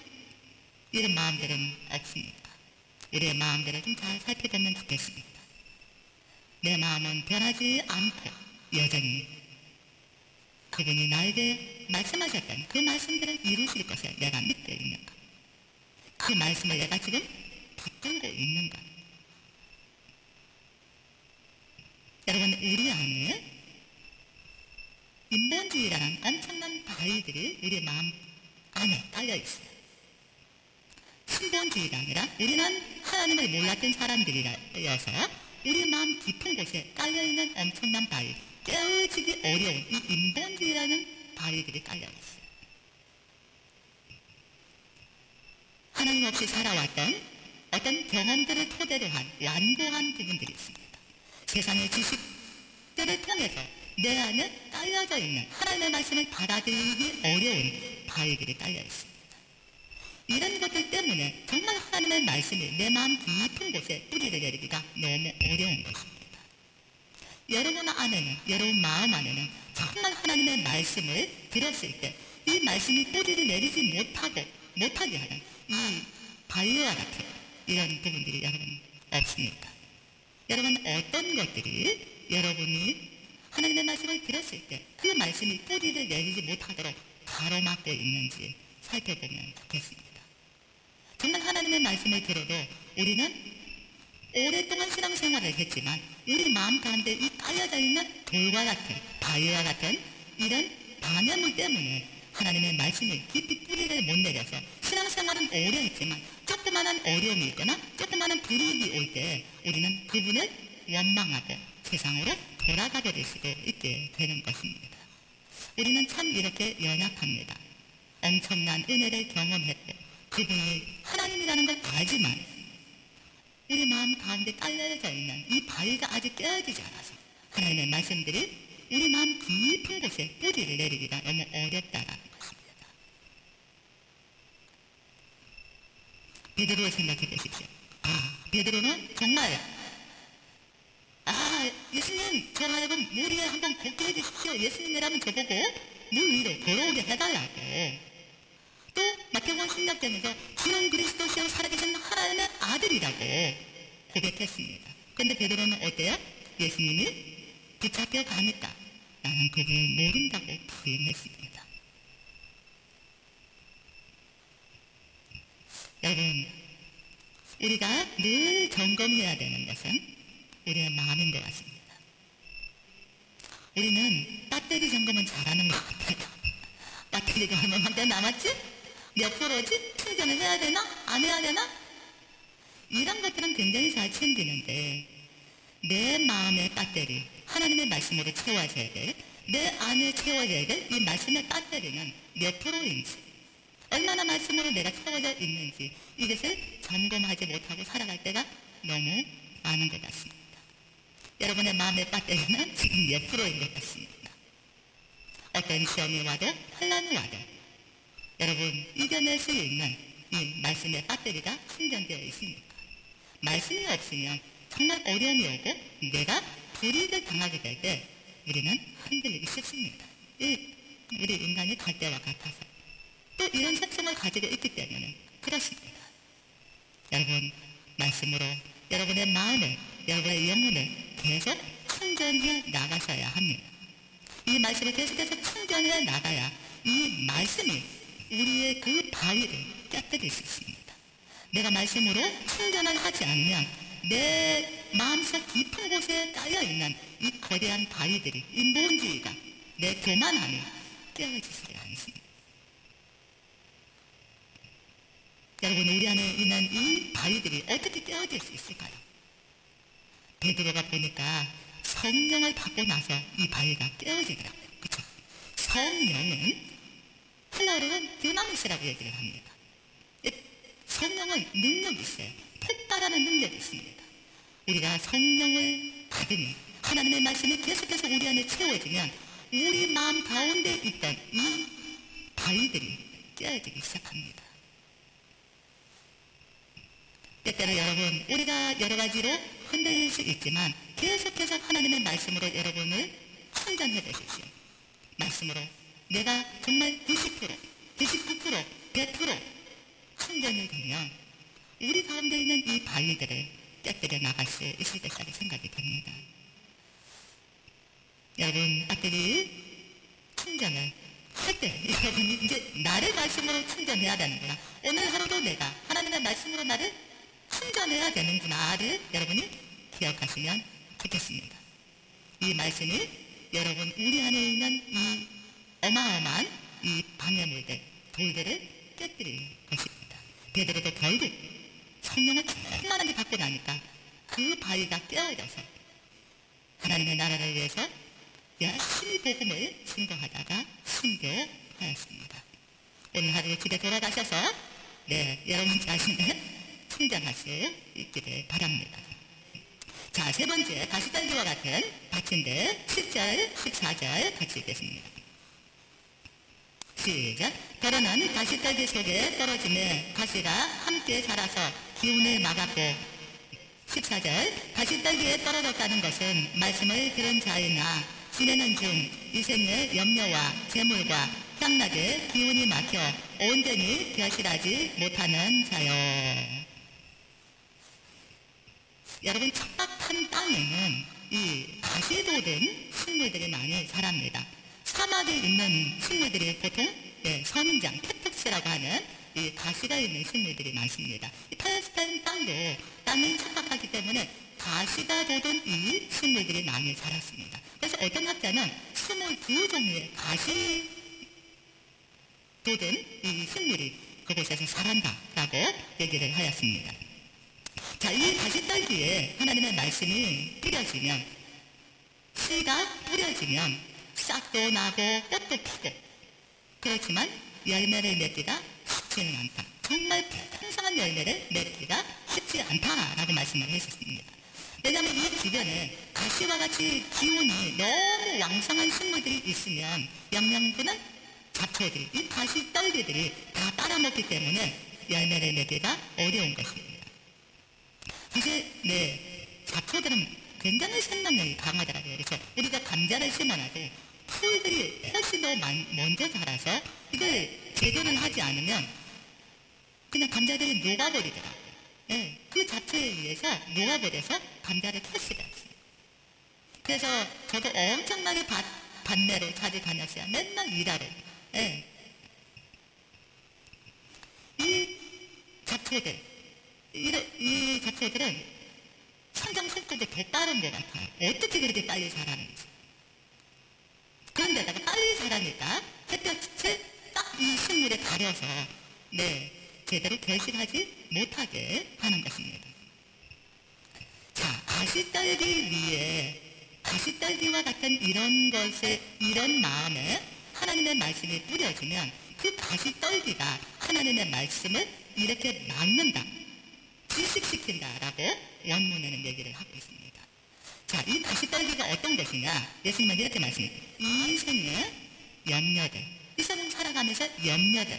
S1: 이런 마음들은 없습니다. 우리의 마음들을 좀 잘 살펴보면 좋겠습니다. 내 마음은 변하지 않고 여전히 그분이 나에게 말씀하셨던 그 말씀들을 이루실 것을 내가 믿고 있는가? 그 말씀을 내가 지금 붙들고 있는가? 여러분, 우리 안에 인본주의라는 엄청난 바위들이 우리 마음 안에 깔려 있어요. 신본주의가 아니라 우리는 하나님을 몰랐던 사람들이라서 우리 마음 깊은 곳에 깔려있는 엄청난 바위, 깨어지기 어려운 이 인본주의라는 바위들이 깔려있어요. 하나님 없이 살아왔던 어떤 경험들을 토대로 한 완고한 부분들이 있습니다. 세상의 지식들을 통해서 내 안에 깔려져 있는 하나님의 말씀을 받아들이기 어려운 바위들이 깔려 있습니다. 이런 것들 때문에 정말 하나님의 말씀이 내 마음 깊은 곳에 뿌리를 내리기가 너무 어려운 것입니다. 여러분 안에는, 여러분 마음 안에는 정말 하나님의 말씀을 들었을 때 이 말씀이 뿌리를 내리지 못하게 하는 이 바위와 같은 이런 부분들이 여러분 없습니까? 여러분, 어떤 것들이 여러분이 하나님의 말씀을 들었을 때 그 말씀이 뿌리를 내리지 못하도록 가로막고 있는지 살펴보면 좋겠습니다. 정말 하나님의 말씀을 들어도 우리는 오랫동안 신앙생활을 했지만 우리 마음 가운데 이 깔려져 있는 돌과 같은, 바위와 같은 이런 방해물 때문에 하나님의 말씀이 깊이 뿌리를 못 내려서 신앙생활은 오래 했지만 조그마한 어려움이 있거나 조그마한 불이익이 올 때 우리는 그분을 원망하고 세상으로 돌아가게 될 수도 있게 되는 것입니다. 우리는 참 이렇게 연약합니다. 엄청난 은혜를 경험했고 그분이 하나님이라는 걸 알지만 우리 마음 가운데 깔려져 있는 이 바위가 아직 깨어지지 않아서 하나님의 말씀들이 우리 마음 깊은 곳에 뿌리를 내리기가 너무 어렵다라는 것입니다. 베드로를 생각해 보십시오. 베드로는 정말 예수님, 저 하여금 무리에 한번 걷게 해주십시오. 예수님이라면 저보고 물 위로 걸어오게 해달라고. 또 마태복음 16장에서 주는 그리스도시요 살아계신 하나님의 아들이라고 고백했습니다. 그런데 베드로는 어때요? 예수님이 붙잡혀 가니까 나는 그분을 모른다고 부인했습니다. 여러분, 우리가 늘 점검해야 되는 것은 우리의 마음인 것 같습니다. 우리는 배터리 점검은 잘하는 것 같아요. 배터리가 얼마만큼 남았지? 몇 프로지? 충전을 해야 되나? 안 해야 되나? 이런 것들은 굉장히 잘 챙기는데 내 마음의 배터리, 하나님의 말씀으로 채워져야 돼. 내 안에 채워져야 돼. 이 말씀의 배터리는 몇 프로인지, 얼마나 말씀으로 내가 채워져 있는지 이것을 점검하지 못하고 살아갈 때가 너무 많은 것 같습니다. 여러분의 마음의 배터리는 지금 몇 프로인 것 같습니다. 어떤 시험이 와도 환난이 와도 여러분 이겨낼 수 있는 이 말씀의 배터리가 충전되어 있습니까? 말씀이 없으면 정말 어려움이 오고 내가 불이익을 당하게 될 때 우리는 흔들리기 쉽습니다. 우리 인간이 갈대와 같아서 또 이런 속성을 가지고 있기 때문에 그렇습니다. 여러분, 말씀으로 여러분의 마음을, 여러분의 영혼을 계속 충전해 나가셔야 합니다. 이 말씀을 계속해서 충전해 나가야 이 말씀이 우리의 그 바위를 깨뜨릴 수 있습니다. 내가 말씀으로 충전을 하지 않으면 내 마음속 깊은 곳에 깔려있는 이 거대한 바위들이, 인본주의가, 내 교만함이 깨어지지 않습니다. 여러분, 우리 안에 있는 이 바위들이 어떻게 깨어질 수 있을까요? 베드로가 보니까 성령을 받고 나서 이 바위가 깨어지더라고요. 그렇죠? 성령은 헬라어로는 디나미스라고 얘기를 합니다. 성령은 능력이 있어요. 폭발하는 능력이 있습니다. 우리가 성령을 받으면 하나님의 말씀이 계속해서 우리 안에 채워지면 우리 마음 가운데 있던 이 바위들이 깨어지기 시작합니다. 때때로 여러분, 우리가 여러 가지로 흔들릴 수 있지만 계속해서 하나님의 말씀으로 여러분을 충전해 보십시오. 말씀으로 내가 정말 90%, 99%, 100% 충전이 되면 우리 가운데 있는 이 바위들을 깨뜨려 나갈 수 있을 것이라고 생각이 됩니다. 여러분, 앞들이 충전을 할 때 여러분이 이제 나를 말씀으로 충전해야 되는구나. 오늘 하루도 내가 하나님의 말씀으로 나를 충전해야 되는구나를 여러분이 기억하시면 좋겠습니다. 이 말씀이 여러분 우리 안에 있는 이 어마어마한 이 방해물들, 돌들을 깨뜨릴 것입니다. 베드로도 결국 성령을 충만하게 받고 나니까 그 바위가 깨어져서 하나님의 나라를 위해서 열심히 복음을 증거하다가 순교하였습니다. 오늘 하루 집에 돌아가셔서 여러분 자신을 충전할 수 있기를 바랍니다. 자, 세 번째, 가시떨기와 같은 밭인데 7절, 14절 같이 읽겠습니다. 시작. 더러는 가시떨기 속에 떨어지며 가시가 함께 자라서 기운을 막았고 14절. 가시떨기에 떨어졌다는 것은 말씀을 들은 자이나 지내는 중 이생의 염려와 재물과 향락에 기운이 막혀 온전히 결실하지 못하는 자요. 여러분, 척박한 땅에는 이 가시 돋은 식물들이 많이 자랍니다. 사막에 있는 식물들이 보통 선인장, 캡툭스라고 하는 이 가시가 있는 식물들이 많습니다. 이 팔레스타인 땅도 땅이 척박하기 때문에 가시가 돋은 이 식물들이 많이 자랐습니다. 그래서 어떤 학자는 22종류의 가시 돋은 이 식물이 그곳에서 자란다라고 얘기를 하였습니다. 자, 이 가시떨기에 하나님의 말씀이 뿌려지면, 씨가 뿌려지면 싹도 나고 꽃도 피고, 그렇지만 열매를 맺기가 쉽지는 않다. 정말 풍성한 열매를 맺기가 쉽지 않다라고 말씀을 했었습니다. 왜냐하면 이 주변에 가시와 같이 기운이 너무 왕성한 식물들이 있으면 영양분은 잡초들이, 이 가시떨기들이 다 빨아먹기 때문에 열매를 맺기가 어려운 것입니다. 사실 잡초들은 굉장히 생명력이 강하더라고요. 그래서 우리가 감자를 심어놔도 풀들이 훨씬 더 먼저 자라서 이걸 제거를 하지 않으면 그냥 감자들이 녹아버리더라고요. 그 자체에 의해서 녹아버려서 감자를 캘 수가 없어요. 그래서 저도 엄청나게 밭내로 자주 다녔어요. 맨날 일하러. 이 잡초들, 이 잡초들은 성장 속도도 더 빠른 것 같아요. 어떻게 그렇게 빨리 자라는지. 그런데다가 빨리 자라니까 햇볕을 딱 이 식물에 가려서 제대로 결실하지 못하게 하는 것입니다. 자, 가시떨기 위에 가시떨기와 같은 이런 마음에 하나님의 말씀이 뿌려지면 그 가시떨기가 하나님의 말씀을 이렇게 막는다, 질식시킨다라고 원문에는 얘기를 하고 있습니다. 자, 이 가시떨기가 어떤 것이냐? 예수님은 이렇게 말씀해요. 이 생의 염려들, 이 세상 살아가면서 염려들,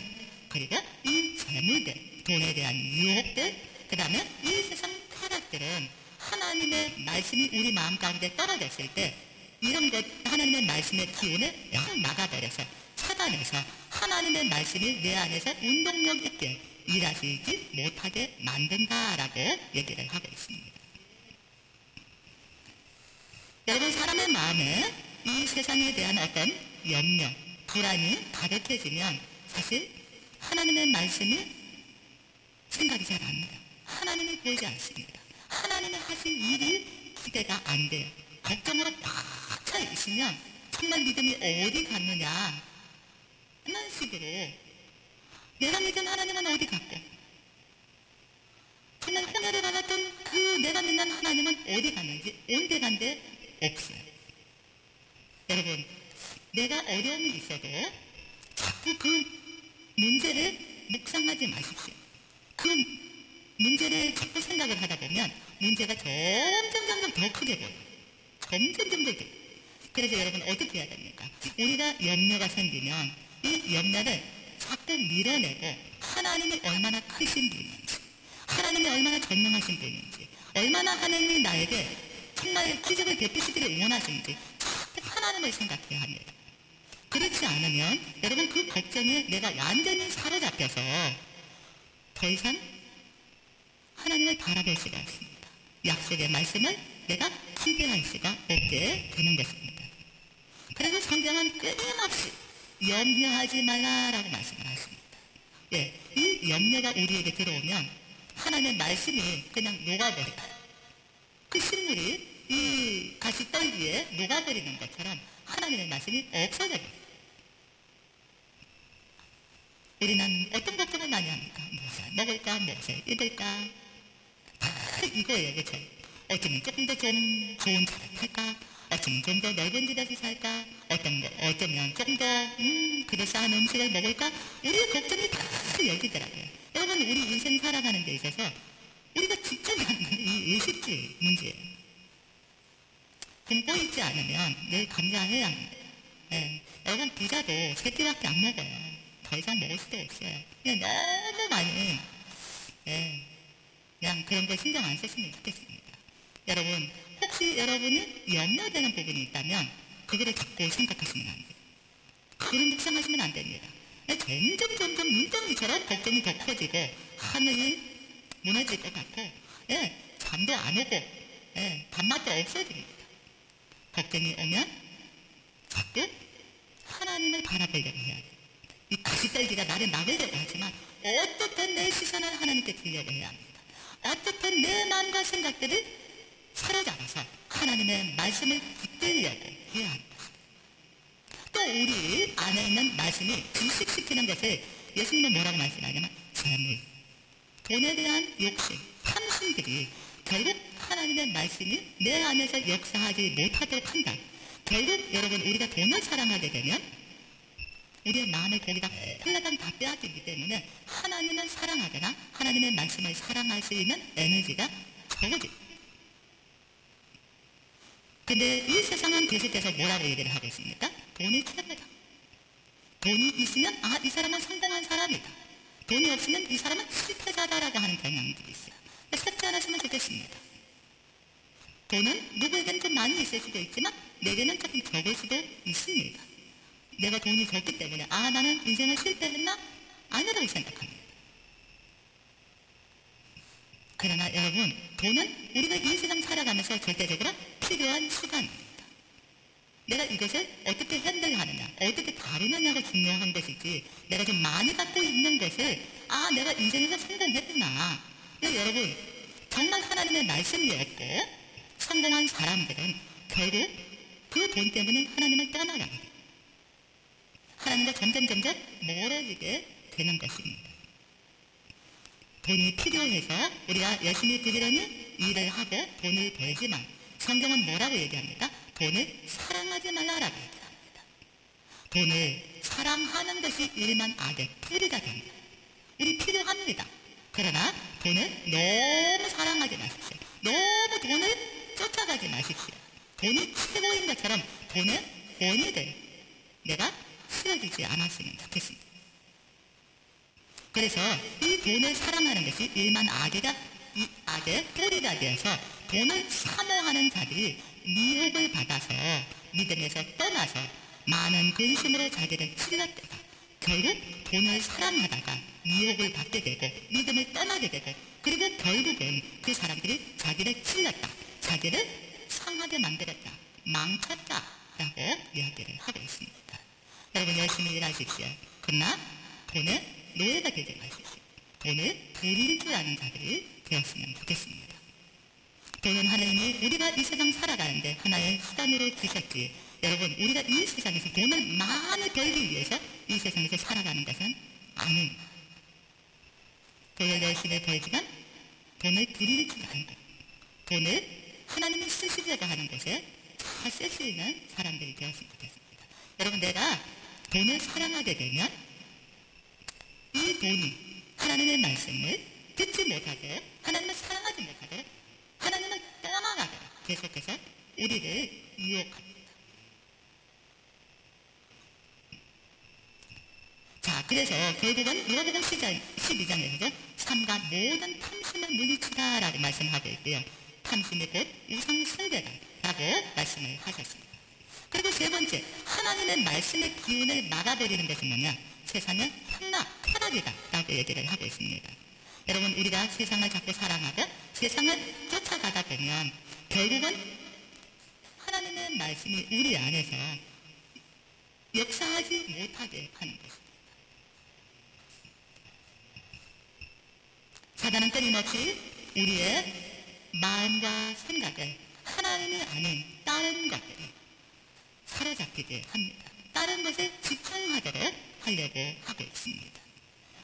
S1: 그리고 이 재물들, 돈에 대한 유혹들, 그 다음에 이 세상 쾌락들은 하나님의 말씀이 우리 마음 가운데 떨어졌을 때 이런 것, 하나님의 말씀의 기운을 확 막아버려서 차단해서 하나님의 말씀이 내 안에서 운동력 있게 일하시지 못하게 만든다라고 얘기를 하고 있습니다. 여러분, 사람의 마음에 이 세상에 대한 어떤 염려, 불안이 가득해지면 사실 하나님의 말씀이 생각이 잘 안 나요. 하나님이 보이지 않습니다. 하나님이 하신 일이 기대가 안 돼요. 걱정으로 꽉 차 있으면 정말 믿음이 어디 갔느냐, 이런 식으로 내가 믿은 하나님은 어디 갔고, 정말 홍해를 받았던 그 내가 믿는 하나님은 어디 갔는지 온데 간데 없어요. 여러분, 내가 어려움이 있어도 자꾸 그 문제를 묵상하지 마십시오. 그 문제를 자꾸 생각을 하다 보면 문제가 점점 더 크게 보여요. 점점 더 크게. 그래서 여러분 어떻게 해야 됩니까? 우리가 염려가 생기면 이 염려를 자꾸 밀어내고 하나님이 얼마나 크신 분인지, 하나님이 얼마나 전능하신 분인지, 얼마나 하나님이 나에게 정말 기적을 베푸시기를 원하시는지 자꾸 하나님을 생각해야 합니다. 그렇지 않으면 여러분 그 걱정에 내가 완전히 사로잡혀서 더 이상 하나님을 바라볼 수가 없습니다. 약속의 말씀을 내가 기대할 수가 없게 되는 것입니다. 그래서 성경은 끊임없이 염려하지 말라라고 말씀을 하십니다. 예, 이 염려가 우리에게 들어오면 하나님의 말씀이 그냥 녹아버려요. 그 식물이 이 가시떨기에 녹아버리는 것처럼 하나님의 말씀이 없어져버려요. 우리는 어떤 걱정을 많이 합니까? 무엇을 먹을까? 무엇을 입을까? 다 이거예요. 그렇죠? 어쩌면 조금 더 좀 좋은 차를 탈까? 어쩌면 좀 더 넓은 집에서 살까? 어쩌면 조금 더 그럴싸한 음식을 먹을까? 우리의 걱정이 다 여기더라고요. 여러분 우리 인생 살아가는 데 있어서 우리가 직접이 않는 이 의식주의 문제예요. 굶고 있지 않으면 늘 감사해야 합니다. 예. 여러분 부자도 세 끼밖에 안 먹어요. 더 이상 먹을 수도 없어요. 그냥 너무 많이 그냥 그런 거 신경 안 쓰시면 좋겠습니다. 여러분 혹시 여러분이 염려되는 부분이 있다면 그거를 자꾸 생각하시면 안 돼요. 그런 묵상하시면 안 됩니다. 점점 눈덩이처럼 걱정이 더 커지고 하늘이 무너질 것 같고 잠도 안 오고 밥맛도 없어집니다. 걱정이 오면 자꾸 하나님을 바라보려고 해야 돼요. 이 가시떨기가 나를 막으려고 하지만 어떻든 내 시선을 하나님께 드리려고 해야 합니다. 어떻든 내 마음과 생각들을 사로잡아서 하나님의 말씀을 붙들려고 해야 합니다. 또 우리 안에 있는 말씀이 질식시키는 것을 예수님은 뭐라고 말씀하냐면 재물, 돈에 대한 욕심, 탐심들이 결국 하나님의 말씀이 내 안에서 역사하지 못하도록 한다. 결국 여러분 우리가 돈을 사랑하게 되면 우리의 마음을 거기다 홀라당 다 빼앗기기 때문에 하나님을 사랑하거나 하나님의 말씀을 사랑할 수 있는 에너지가 적어집니다. 근데 이 세상은 계속해서 뭐라고 얘기를 하고 있습니까? 돈이 최고다. 돈이 있으면 이 사람은 성공한 사람이다. 돈이 없으면 이 사람은 실패자다라고 하는 경향들이 있어요. 삭제 안 하시면 좋겠습니다. 돈은 누구에게는 좀 많이 있을 수도 있지만 내게는 조금 적을 수도 있습니다. 내가 돈이 적기 때문에 나는 인생을 실패했나? 아니라고 생각합니다. 그러나 여러분 돈은 우리가 이 세상 살아가면서 절대적으로 필요한 수단입니다. 내가 이것을 어떻게 핸들하느냐, 어떻게 다루느냐가 중요한 것이지 내가 좀 많이 갖고 있는 것을 내가 인생에서 성공했구나. 여러분 정말 하나님의 말씀이 없고 성공한 사람들은 결국 그 돈 때문에 하나님을 떠나갑니다. 하나님과 점점 멀어지게 되는 것입니다. 돈이 필요해서 우리가 열심히 부지런히 일을 하고 돈을 벌지만 성경은 뭐라고 얘기합니까? 돈을 사랑하지 말라라고 얘기합니다. 돈을 사랑하는 것이 일만 악의 뿌리가 됩니다. 우리 필요합니다. 그러나 돈을 너무 사랑하지 마십시오. 너무 돈을 쫓아가지 마십시오. 돈이 최고인 것처럼 돈의 원인을 내가 쓰여지지 않았으면 좋겠습니다. 그래서 이 돈을 사랑하는 것이 일만 이 악의 뿌리가 되어서 돈을 사모하는 자들이 미혹을 받아서 믿음에서 떠나서 많은 근심으로 자기를 찔렀다가 결국 돈을 사랑하다가 미혹을 받게 되고 믿음을 떠나게 되고 그리고 결국은 그 사람들이 자기를 찔렀다, 자기를 상하게 만들었다, 망쳤다라고 이야기를 하고 있습니다. 여러분 열심히 일하십시오. 그러나 돈의 노예가 되지 마십시오. 돈을 부릴 줄 아는 자들이 되었으면 좋겠습니다. 돈은 하나님이 우리가 이 세상 살아가는데 하나의 수단으로 주셨지. 여러분 우리가 이 세상에서 돈을 많이 벌기 위해서 이 세상에서 살아가는 것은 아닙니다. 돈을 열심히 벌지만 돈을 부릴 줄 아는 것, 돈을 하나님이 쓰시려고 하는 것에 잘 쓸 수 있는 사람들이 되었으면 좋겠습니다. 여러분 내가 돈을 사랑하게 되면 이 돈이 하나님의 말씀을 듣지 못하게, 하나님을 사랑하지 못하게, 하나님을 떠나가게 계속해서 우리를 유혹합니다. 자, 그래서 결국은 누가복음 12장에서도 삼가 모든 탐심을 물리치라 라고 말씀하고 있고요. 탐심이 곧 우상 숭배다 라고 말씀을 하셨습니다. 그리고 세 번째, 하나님의 말씀의 기운을 막아버리는 것은 뭐냐? 세상의 향락, 쾌락이다 라고 얘기를 하고 있습니다. 여러분, 우리가 세상을 자꾸 사랑하고 세상을 쫓아가다 보면 결국은 하나님의 말씀이 우리 안에서 역사하지 못하게 하는 것입니다. 사단은 끊임없이 우리의 마음과 생각을 하나님이 아닌 다른 것들이 사로잡히게 합니다. 다른 것에 집중하도록 하려고 하고 있습니다.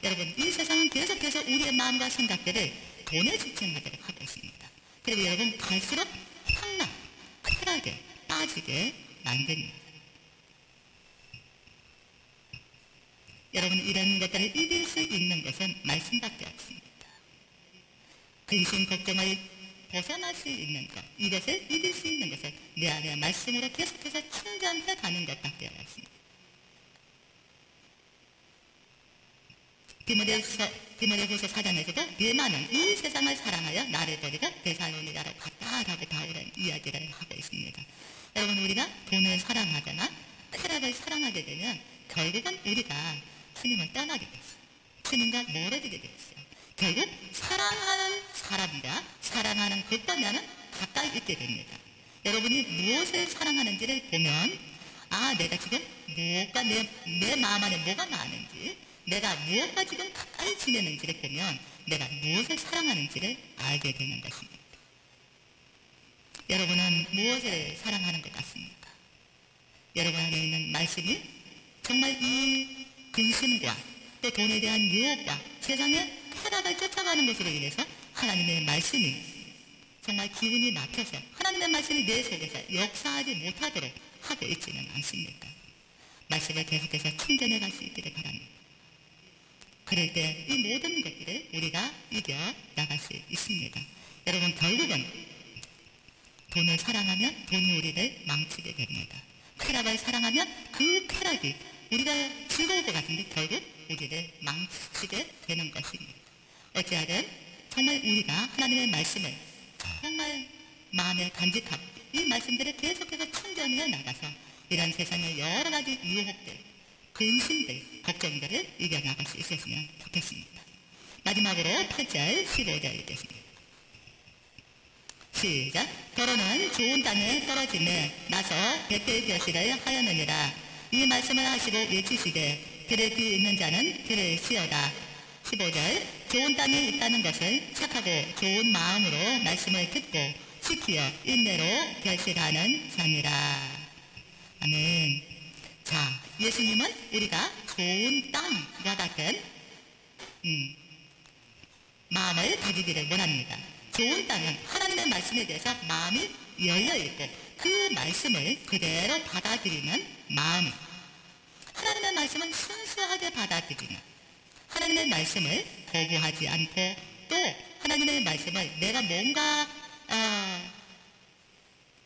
S1: 여러분, 이 세상은 계속해서 우리의 마음과 생각들을 돈에 집중하도록 하고 있습니다. 그리고 여러분, 갈수록 향락, 쾌락에 빠지게 만듭니다. 여러분, 이런 것들을 이길 수 있는 것은 말씀밖에 없습니다. 근심, 걱정을 벗어날 수 있는 것, 이것을 이길 수 있는 것은 내 안에 말씀으로 계속해서 충전해 가는 것밖에 없습니다. 디모데후서 4장에서도 대만은 이 세상을 사랑하여 나를 버리고 데살로니가로 갔다라고 바울은 이야기를 하고 있습니다. 여러분, 우리가 돈을 사랑하거나 쾌락을 사랑하게 되면 결국은 우리가 주님을 떠나게 됐어요. 주님과 멀어지게 됐어요. 결국 사랑하는 사람과 사랑하는 것보다는 가까이 있게 됩니다. 여러분이 무엇을 사랑하는지를 보면 내가 지금 무엇과 내 마음 안에 뭐가 나는지, 내가 무엇과 지금 가까이 지내는지를 보면 내가 무엇을 사랑하는지를 알게 되는 것입니다. 여러분은 무엇을 사랑하는 것 같습니까? 여러분 안에 있는 말씀이 정말 이 근심과 또 돈에 대한 유혹과 세상의 쾌락을 쫓아가는 것으로 인해서 하나님의 말씀이 정말 기운이 막혀서 하나님의 말씀이 내 속에서 역사하지 못하도록 하고 있지는 않습니까? 말씀을 계속해서 충전해 갈 수 있기를 바랍니다. 그럴 때 이 모든 것들을 우리가 이겨 나갈 수 있습니다. 여러분, 결국은 돈을 사랑하면 돈이 우리를 망치게 됩니다. 쾌락을 사랑하면 그 쾌락이 우리가 즐거울 것 같은데 결국 우리를 망치게 되는 것입니다. 어찌하든 정말 우리가 하나님의 말씀을 정말 마음에 간직하고 이 말씀들을 계속해서 충전해 나가서 이런 세상의 여러 가지 유혹들, 근심들, 걱정들을 이겨나갈 수 있었으면 좋겠습니다. 마지막으로 8절, 15절 읽겠습니다. 시작. 더러는 좋은 땅에 떨어짐에 나서 백배의 결실을 하였느니라. 이 말씀을 하시고 외치시되 들을 귀 있는 자는 들을지어다. 15절. 좋은 땅에 있다는 것을 착하고 좋은 마음으로 말씀을 듣고 지키어 인내로 결실하는 자니라. 아멘. 자, 예수님은 우리가 좋은 땅과 같은 마음을 가지기를 원합니다. 좋은 땅은 하나님의 말씀에 대해서 마음이 열려있고 그 말씀을 그대로 받아들이는 마음, 하나님의 말씀은 순수하게 받아들이는, 하나님의 말씀을 거부하지 않고 또 하나님의 말씀을 내가 뭔가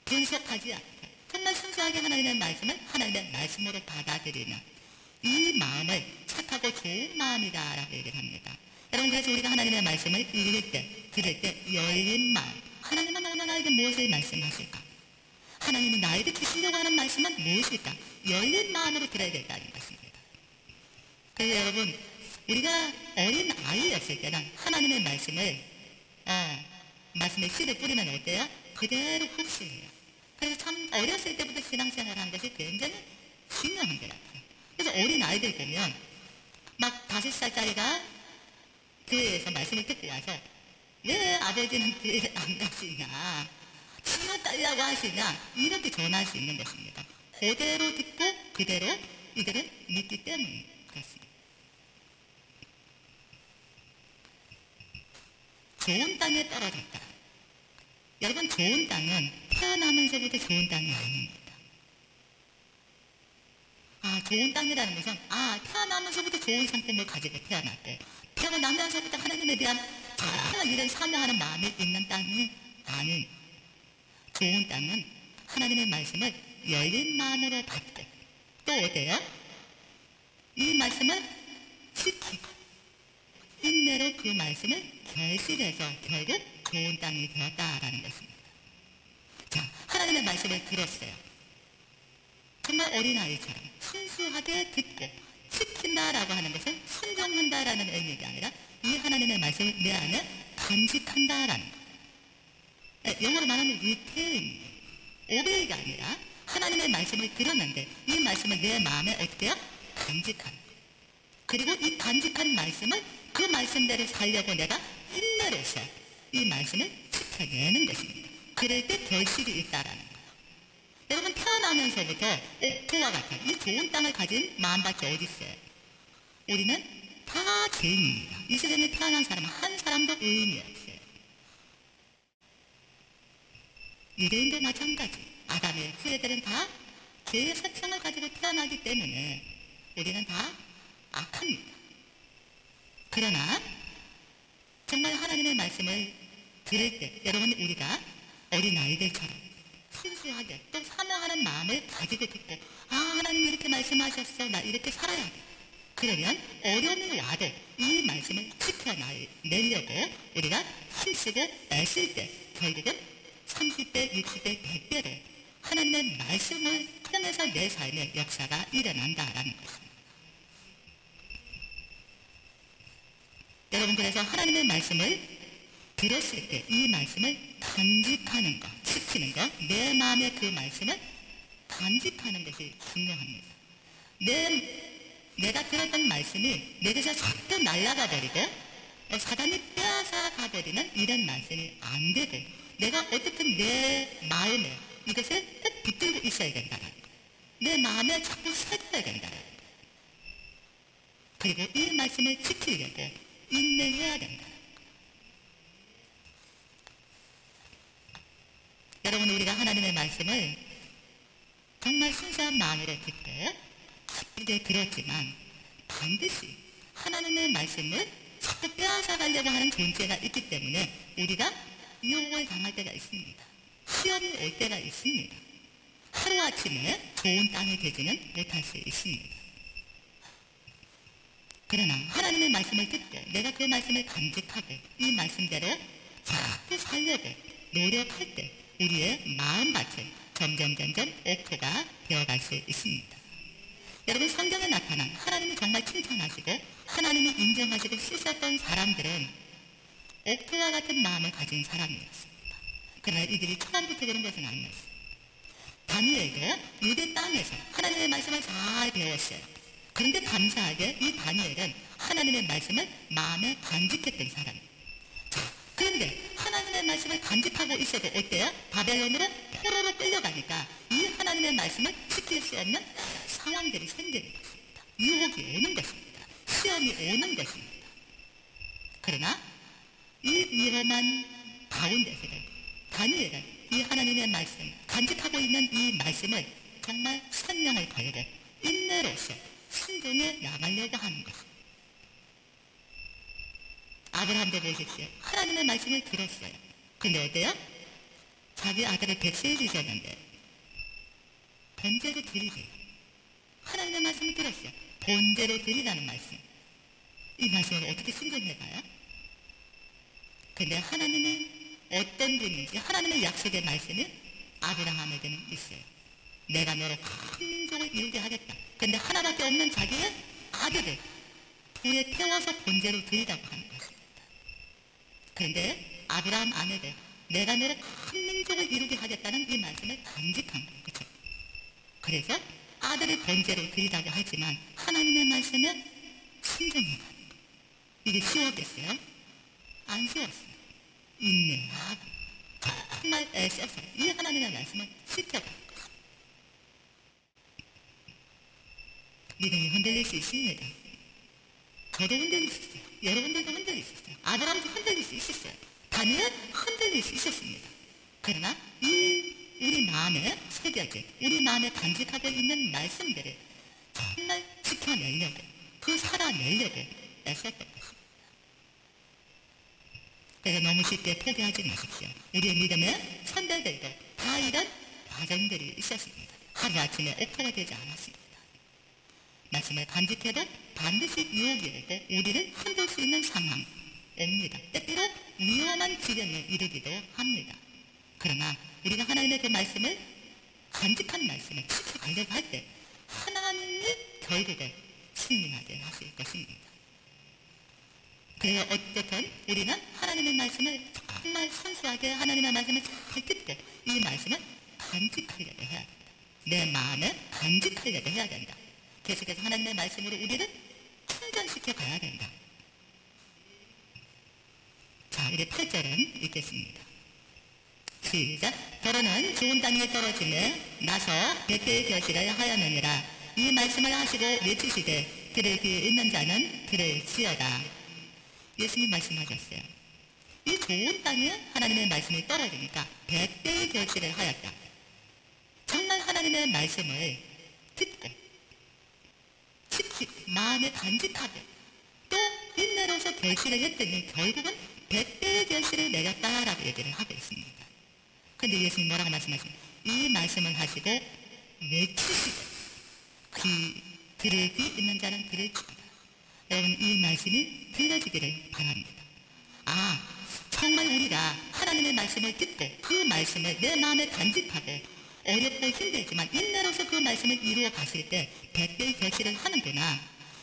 S1: 분석하지 않고 정말 순수하게 하나님의 말씀을 하나님의 말씀으로 받아들이는 이 마음을 착하고 좋은 마음이다 라고 얘기를 합니다. 여러분, 그래서 우리가 하나님의 말씀을 읽을 때, 들을 때 열린 마음, 하나님은 오늘 나에게 무엇을 말씀하실까? 하나님이 나에게 주시려고 하는 말씀은 무엇일까? 열린 마음으로 들어야 된다는 것입니다. 그래서 여러분, 우리가 어린 아이였을 때는 하나님의 말씀을 말씀의 씨를 뿌리면 어때요? 그대로 흡수해요. 그래서 참 어렸을 때부터 신앙생활을 한 것이 굉장히 중요한 것 같아요. 그래서 어린 아이들 보면 막 5살짜리가 교회에서 말씀을 듣고 와서 왜 아버지는 교회에 안 가시냐, 치료 달라고 하시냐, 이렇게 전할 수 있는 것입니다. 그대로 듣고 그대로 이들은 믿기 때문에 그렇습니다. 좋은 땅에 떨어졌다. 여러분, 좋은 땅은 태어나면서부터 좋은 땅이 아닙니다. 좋은 땅이라는 것은 태어나면서부터 좋은 성품을 가지고 태어났고 태어나면서부터 하나님에 대한 정말 이런 사모하는 마음이 있는 땅이 아닌 좋은 땅은 하나님의 말씀을 열린 마음으로 받고 또 어때요? 이 말씀을 지키고 인내로 그 말씀을 결실해서 결국 좋은 땅이 되었다라는 것입니다. 자, 하나님의 말씀을 들었어요. 정말 어린아이처럼 순수하게 듣고 지킨다라고 하는 것은 순종한다라는 의미가 아니라 이 하나님의 말씀을 내 안에 간직한다라는 것. 영어로 말하면 retain, obey가 아니라 하나님의 말씀을 들었는데 이 말씀을 내 마음에 어떻게 해요? 간직하는 것. 그리고 이 간직한 말씀을 그 말씀대로 살려고 내가 인내로서 이 말씀을 지켜내는 것입니다. 그럴 때 결실이 있다라는 거예요. 여러분 태어나면서부터 옥토와 같은 이 좋은 땅을 가진 마음밖에 어디 있어요? 우리는 다 죄인입니다. 이 세상에 태어난 사람은 한 사람도 의인이 없어요. 유대인도 마찬가지. 아담의 후예들은 다 죄의 색상을 가지고 태어나기 때문에 우리는 다 악합니다. 그러나 정말 하나님의 말씀을 들을 때 여러분 우리가 어린아이들처럼 순수하게 또 사모하는 마음을 가지고 듣고 하나님 이렇게 말씀하셨어. 나 이렇게 살아야 돼. 그러면 어려움이 와도 이 말씀을 지켜내려고 우리가 힘쓰고 애쓸 때 결국은 30배, 60배, 100배로 하나님의 말씀을 통해서 내 삶의 역사가 일어난다라는 것입니다. 여러분 그래서 하나님의 말씀을 들었을 때 이 말씀을 간직하는 것, 지키는 것, 내 마음의 그 말씀을 간직하는 것이 중요합니다. 내가 들었던 말씀이 내게서 싹 날아가 버리고 사단이 빼앗아 가버리는 이런 말씀이 안 되고 내가 어떻든 내 마음에 이것을 꼭 붙들고 있어야 된다는 거예요. 내 마음에 자꾸 새겨야 된다는 거예요. 그리고 이 말씀을 지키려고 인내해야 된다. 여러분 우리가 하나님의 말씀을 정말 순수한 마음으로 듣고 기쁘게 들었지만 반드시 하나님의 말씀을 자꾸 빼앗아 가려고 하는 존재가 있기 때문에 우리가 유혹을 당할 때가 있습니다. 시험이 올 때가 있습니다. 하루아침에 좋은 땅이 되지는 못할 수 있습니다. 그러나 하나님의 말씀을 듣고 내가 그 말씀을 간직하고 이 말씀대로 자꾸 살려고 노력할 때 우리의 마음밭은 점점 옥토가 되어갈 수 있습니다. 여러분 성경에 나타난 하나님이 정말 칭찬하시고 하나님이 인정하시고 쓰셨던 사람들은 옥토와 같은 마음을 가진 사람이었습니다. 그러나 이들이 처음부터 그런 것은 아니었어요. 다니엘도 유대 땅에서 하나님의 말씀을 잘 배웠어요. 그런데 감사하게 이 다니엘은 하나님의 말씀을 마음에 간직했던 사람이에요. 그런데 하나님의 말씀을 간직하고 있어도 어때요? 바벨론으로 포로로 끌려가니까 이 하나님의 말씀을 지킬 수 없는 상황들이 생기는 것입니다. 유혹이 오는 것입니다. 시험이 오는 것입니다. 그러나 이 위험한 가운데서도 다니엘은 이 하나님의 말씀, 간직하고 있는 이 말씀을 정말 생명을 걸고 인내로서 순종해 나가려고 하는 것입니다. 아브라함도 보십시오. 하나님의 말씀을 들었어요. 근데 어때요? 자기 아들을 백세해 주셨는데 번제로 드리세요. 하나님의 말씀을 들었어요. 번제로 드리라는 말씀. 이 말씀을 어떻게 순종해봐요? 근데 하나님이 어떤 분인지 하나님의 약속의 말씀이 아브라함에게는 있어요. 내가 너로 큰 민족을 이루게 하겠다. 근데 하나밖에 없는 자기의 아들을 불에 태워서 번제로 드리라고 하는 것입니다. 그런데 아브라함 아내도 내가 너로 큰 민족을 이루게 하겠다는 이 말씀을 간직한 거예요. 그렇죠? 그래서 아들을 번제로 드리라고 하지만 하나님의 말씀에 순종해가는 거예요. 이게 쉬웠겠어요? 안 쉬웠어요. 인내하고 정말 애써서 이 하나님의 말씀을 지켜가는 거예요. 믿음이 흔들릴 수 있습니다. 저도 흔들릴 수 있어요. 여러분들도 흔들릴 수 있어요. 아브라함도 흔들릴 수 있었어요. 다니엘 흔들릴 수 있었습니다. 그러나 이 우리 마음에 새겨진 우리 마음에 간직하고 있는 말씀들을 정말 지켜내려고 그 살아내려고 애썼던 것입니다. 그래서 너무 쉽게 포기하지 마십시오. 우리의 믿음의 선배들도 다 이런 과정들이 있었습니다. 하루아침에 옥토가 되지 않았습니다. 말씀을 간직해도 반드시 유혹이 오고 우리를 흔들 수 있는 상황 옵니다. 때때로 위험한 지경에 이르기도 합니다. 그러나 우리가 하나님의 그 말씀을 간직한 말씀을 지켜가려고 할 때 하나님이 결국에 승리하게 하실 것입니다. 그래서 어쨌든 우리는 하나님의 말씀을 정말 순수하게 하나님의 말씀을 잘 듣고 이 말씀을 간직하려고 해야 된다. 내 마음에 간직하려고 해야 된다. 계속해서 하나님의 말씀으로 우리를 충전시켜 가야 된다. 자, 우리 8절은 읽겠습니다. 시작. 더러는 좋은 땅에 떨어지며 나서 100개의 결실을 하였느니라. 이 말씀을 하시고 외치시되 들을 귀 있는 자는 들을지어다. 예수님 말씀하셨어요. 이 좋은 땅에 하나님의 말씀이 떨어지니까 100개의 결실을 하였다. 정말 하나님의 말씀을 듣고 마음에 간직하게 또 인내로서 결실을 했더니 결국은 100배의 결실을 내렸다라고 얘기를 하고 있습니다. 근데 예수님 뭐라고 말씀하시면 이 말씀을 하시고 외치시고 들을 귀 있는 자는 들을지어다. 여러분 이 말씀이 들려지기를 바랍니다. 정말 우리가 하나님의 말씀을 듣고 그 말씀을 내 마음에 간직하고 어렵고 힘들지만 인내로서 그 말씀을 이루어 갔을 때 100배의 결실을 하는구나.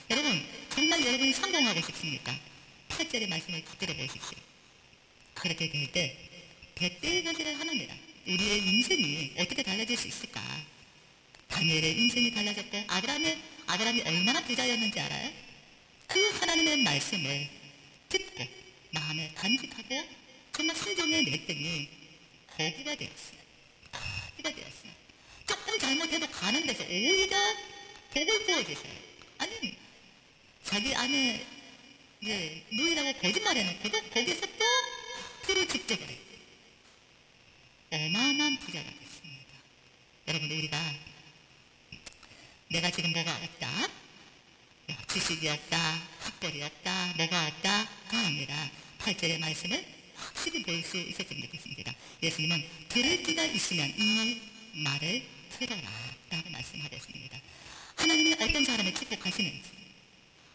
S1: 여러분 정말 여러분이 성공하고 싶습니까? 8절의 말씀을 붙들어 보십시오. 그렇게 될 때 100배의 결실을 하느니라. 우리의 인생이 어떻게 달라질 수 있을까? 다니엘의 인생이 달라졌고 아브라함이 얼마나 부자였는지 알아요? 그 하나님의 말씀을 듣고 마음에 간직하고 정말 순종해 냈더니 거부가 되었어요. 조금 잘못해도 가는 데서 오히려 복을 부어주셔요. 아니 자기 아내 누이라고 거짓말해놓고도 거기서 또 그를 직접 그래. 어마어마한 부자가 됐습니다. 여러분 우리가 내가 지금 뭐가 없다, 지식이 없다, 학벌이 없다, 뭐가 없다가 아니라 8절의 말씀을 확실히 볼 수 있었으면 좋겠습니다. 예수님은 들을 귀가 있으면 이 말을 들어라 라고 말씀하고 있습니다. 하나님이 어떤 사람을 축복하시는지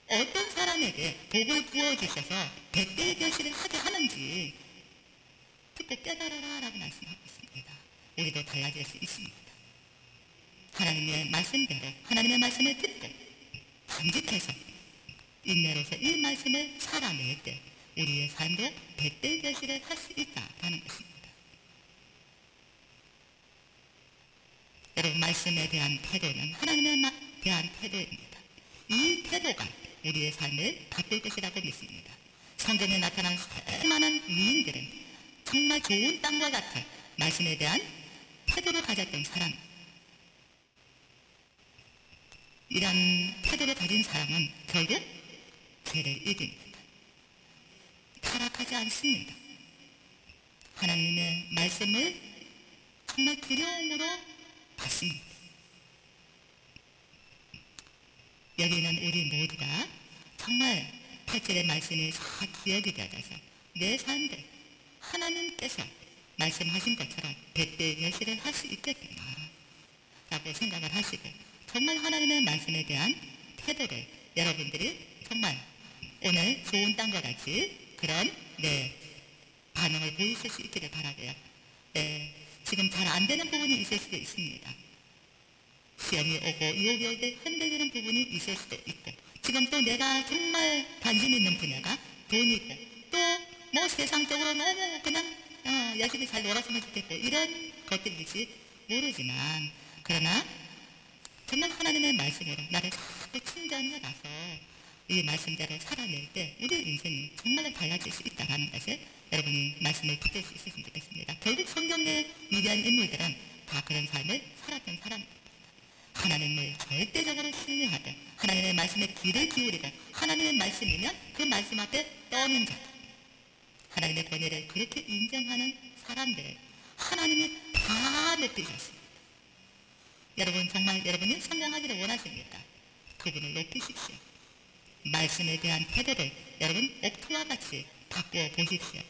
S1: 어떤 사람에게 복을 부어주셔서 100배의 결실을 하게 하는지 듣고 깨달아라 라고 말씀하고 있습니다. 우리도 달라질 수 있습니다. 하나님의 말씀대로 하나님의 말씀을 듣고 간직해서 인내로서 이 말씀을 살아낼 때 우리의 삶도 100배의 결실을 할 수 있다라는 것입니다. 여러분 말씀에 대한 태도는 하나님에 대한 태도입니다. 이 태도가 우리의 삶을 바꿀 것이라고 믿습니다. 성경에 나타난 수많은 위인들은 정말 좋은 땅과 같은 말씀에 대한 태도를 가졌던 사람, 이런 태도를 가진 사람은 결국 죄를 이깁니다. 타락하지 않습니다. 하나님의 말씀을 정말 두려움으로 받습니다. 여기 있는 우리 모두가 정말 8절의 말씀이 다 기억이 되어서 내 삶에 하나님께서 말씀하신 것처럼 100배의 결실을 할 수 있겠구나 라고 생각을 하시고 정말 하나님의 말씀에 대한 태도를 여러분들이 정말 오늘 좋은 땅과 같이 그런 반응을 보이실 수 있기를 바라고요. 지금 잘 안 되는 부분이 있을 수도 있습니다. 시험이 오고 유혹이 올 때 흔들리는 부분이 있을 수도 있고 지금 또 내가 정말 관심 있는 분야가 돈이고 또 뭐 세상적으로 너무 그냥 열심히 잘 놀았으면 좋겠고 이런 것들일지 모르지만 그러나 정말 하나님의 말씀으로 나를 자꾸 충전해놔서 이 말씀대로 살아낼 때 우리 인생이 정말 달라질 수 있다는 것을 여러분이 말씀을 붙들 수 있으면 좋겠습니다. 결국 성경의 위대한 인물들은 다 그런 삶을 살았던 사람입니다. 하나님을 절대적으로 신뢰하되 하나님의 말씀에 귀를 기울이고 하나님의 말씀이면 그 말씀 앞에 떠는 자, 하나님의 권위를 그렇게 인정하는 사람들 하나님이 다 높이셨습니다. 여러분 정말 여러분이 성장하기를 원하십니까? 그분을 높이십시오. 말씀에 대한 태도를 여러분 옥토와 같이 바꾸어 보십시오.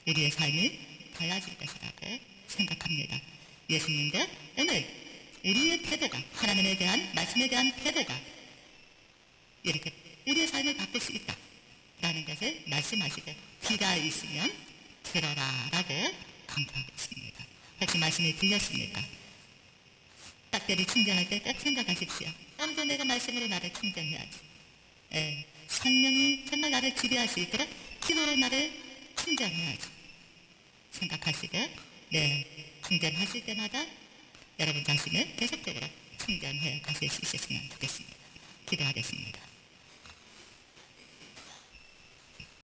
S1: 우리의 삶이 달라질 것이라고 생각합니다. 예수님도 오늘 우리의 태도가, 하나님에 대한 말씀에 대한 태도가 이렇게 우리의 삶을 바꿀 수 있다 라는 것을 말씀하시고, 귀가 있으면 들어라 라고 강조하고 있습니다. 혹시 말씀이 들렸습니까? 배터리 충전할 때 꼭 생각하십시오. 오늘도 내가 말씀으로 나를 충전해야지. 성령이 정말 나를 지배할 수 있도록 기도로 나를 충전해야지 생각하시고, 충전하실 때마다 여러분 자신을 계속적으로 충전해 가실 수 있었으면 좋겠습니다. 기도하겠습니다.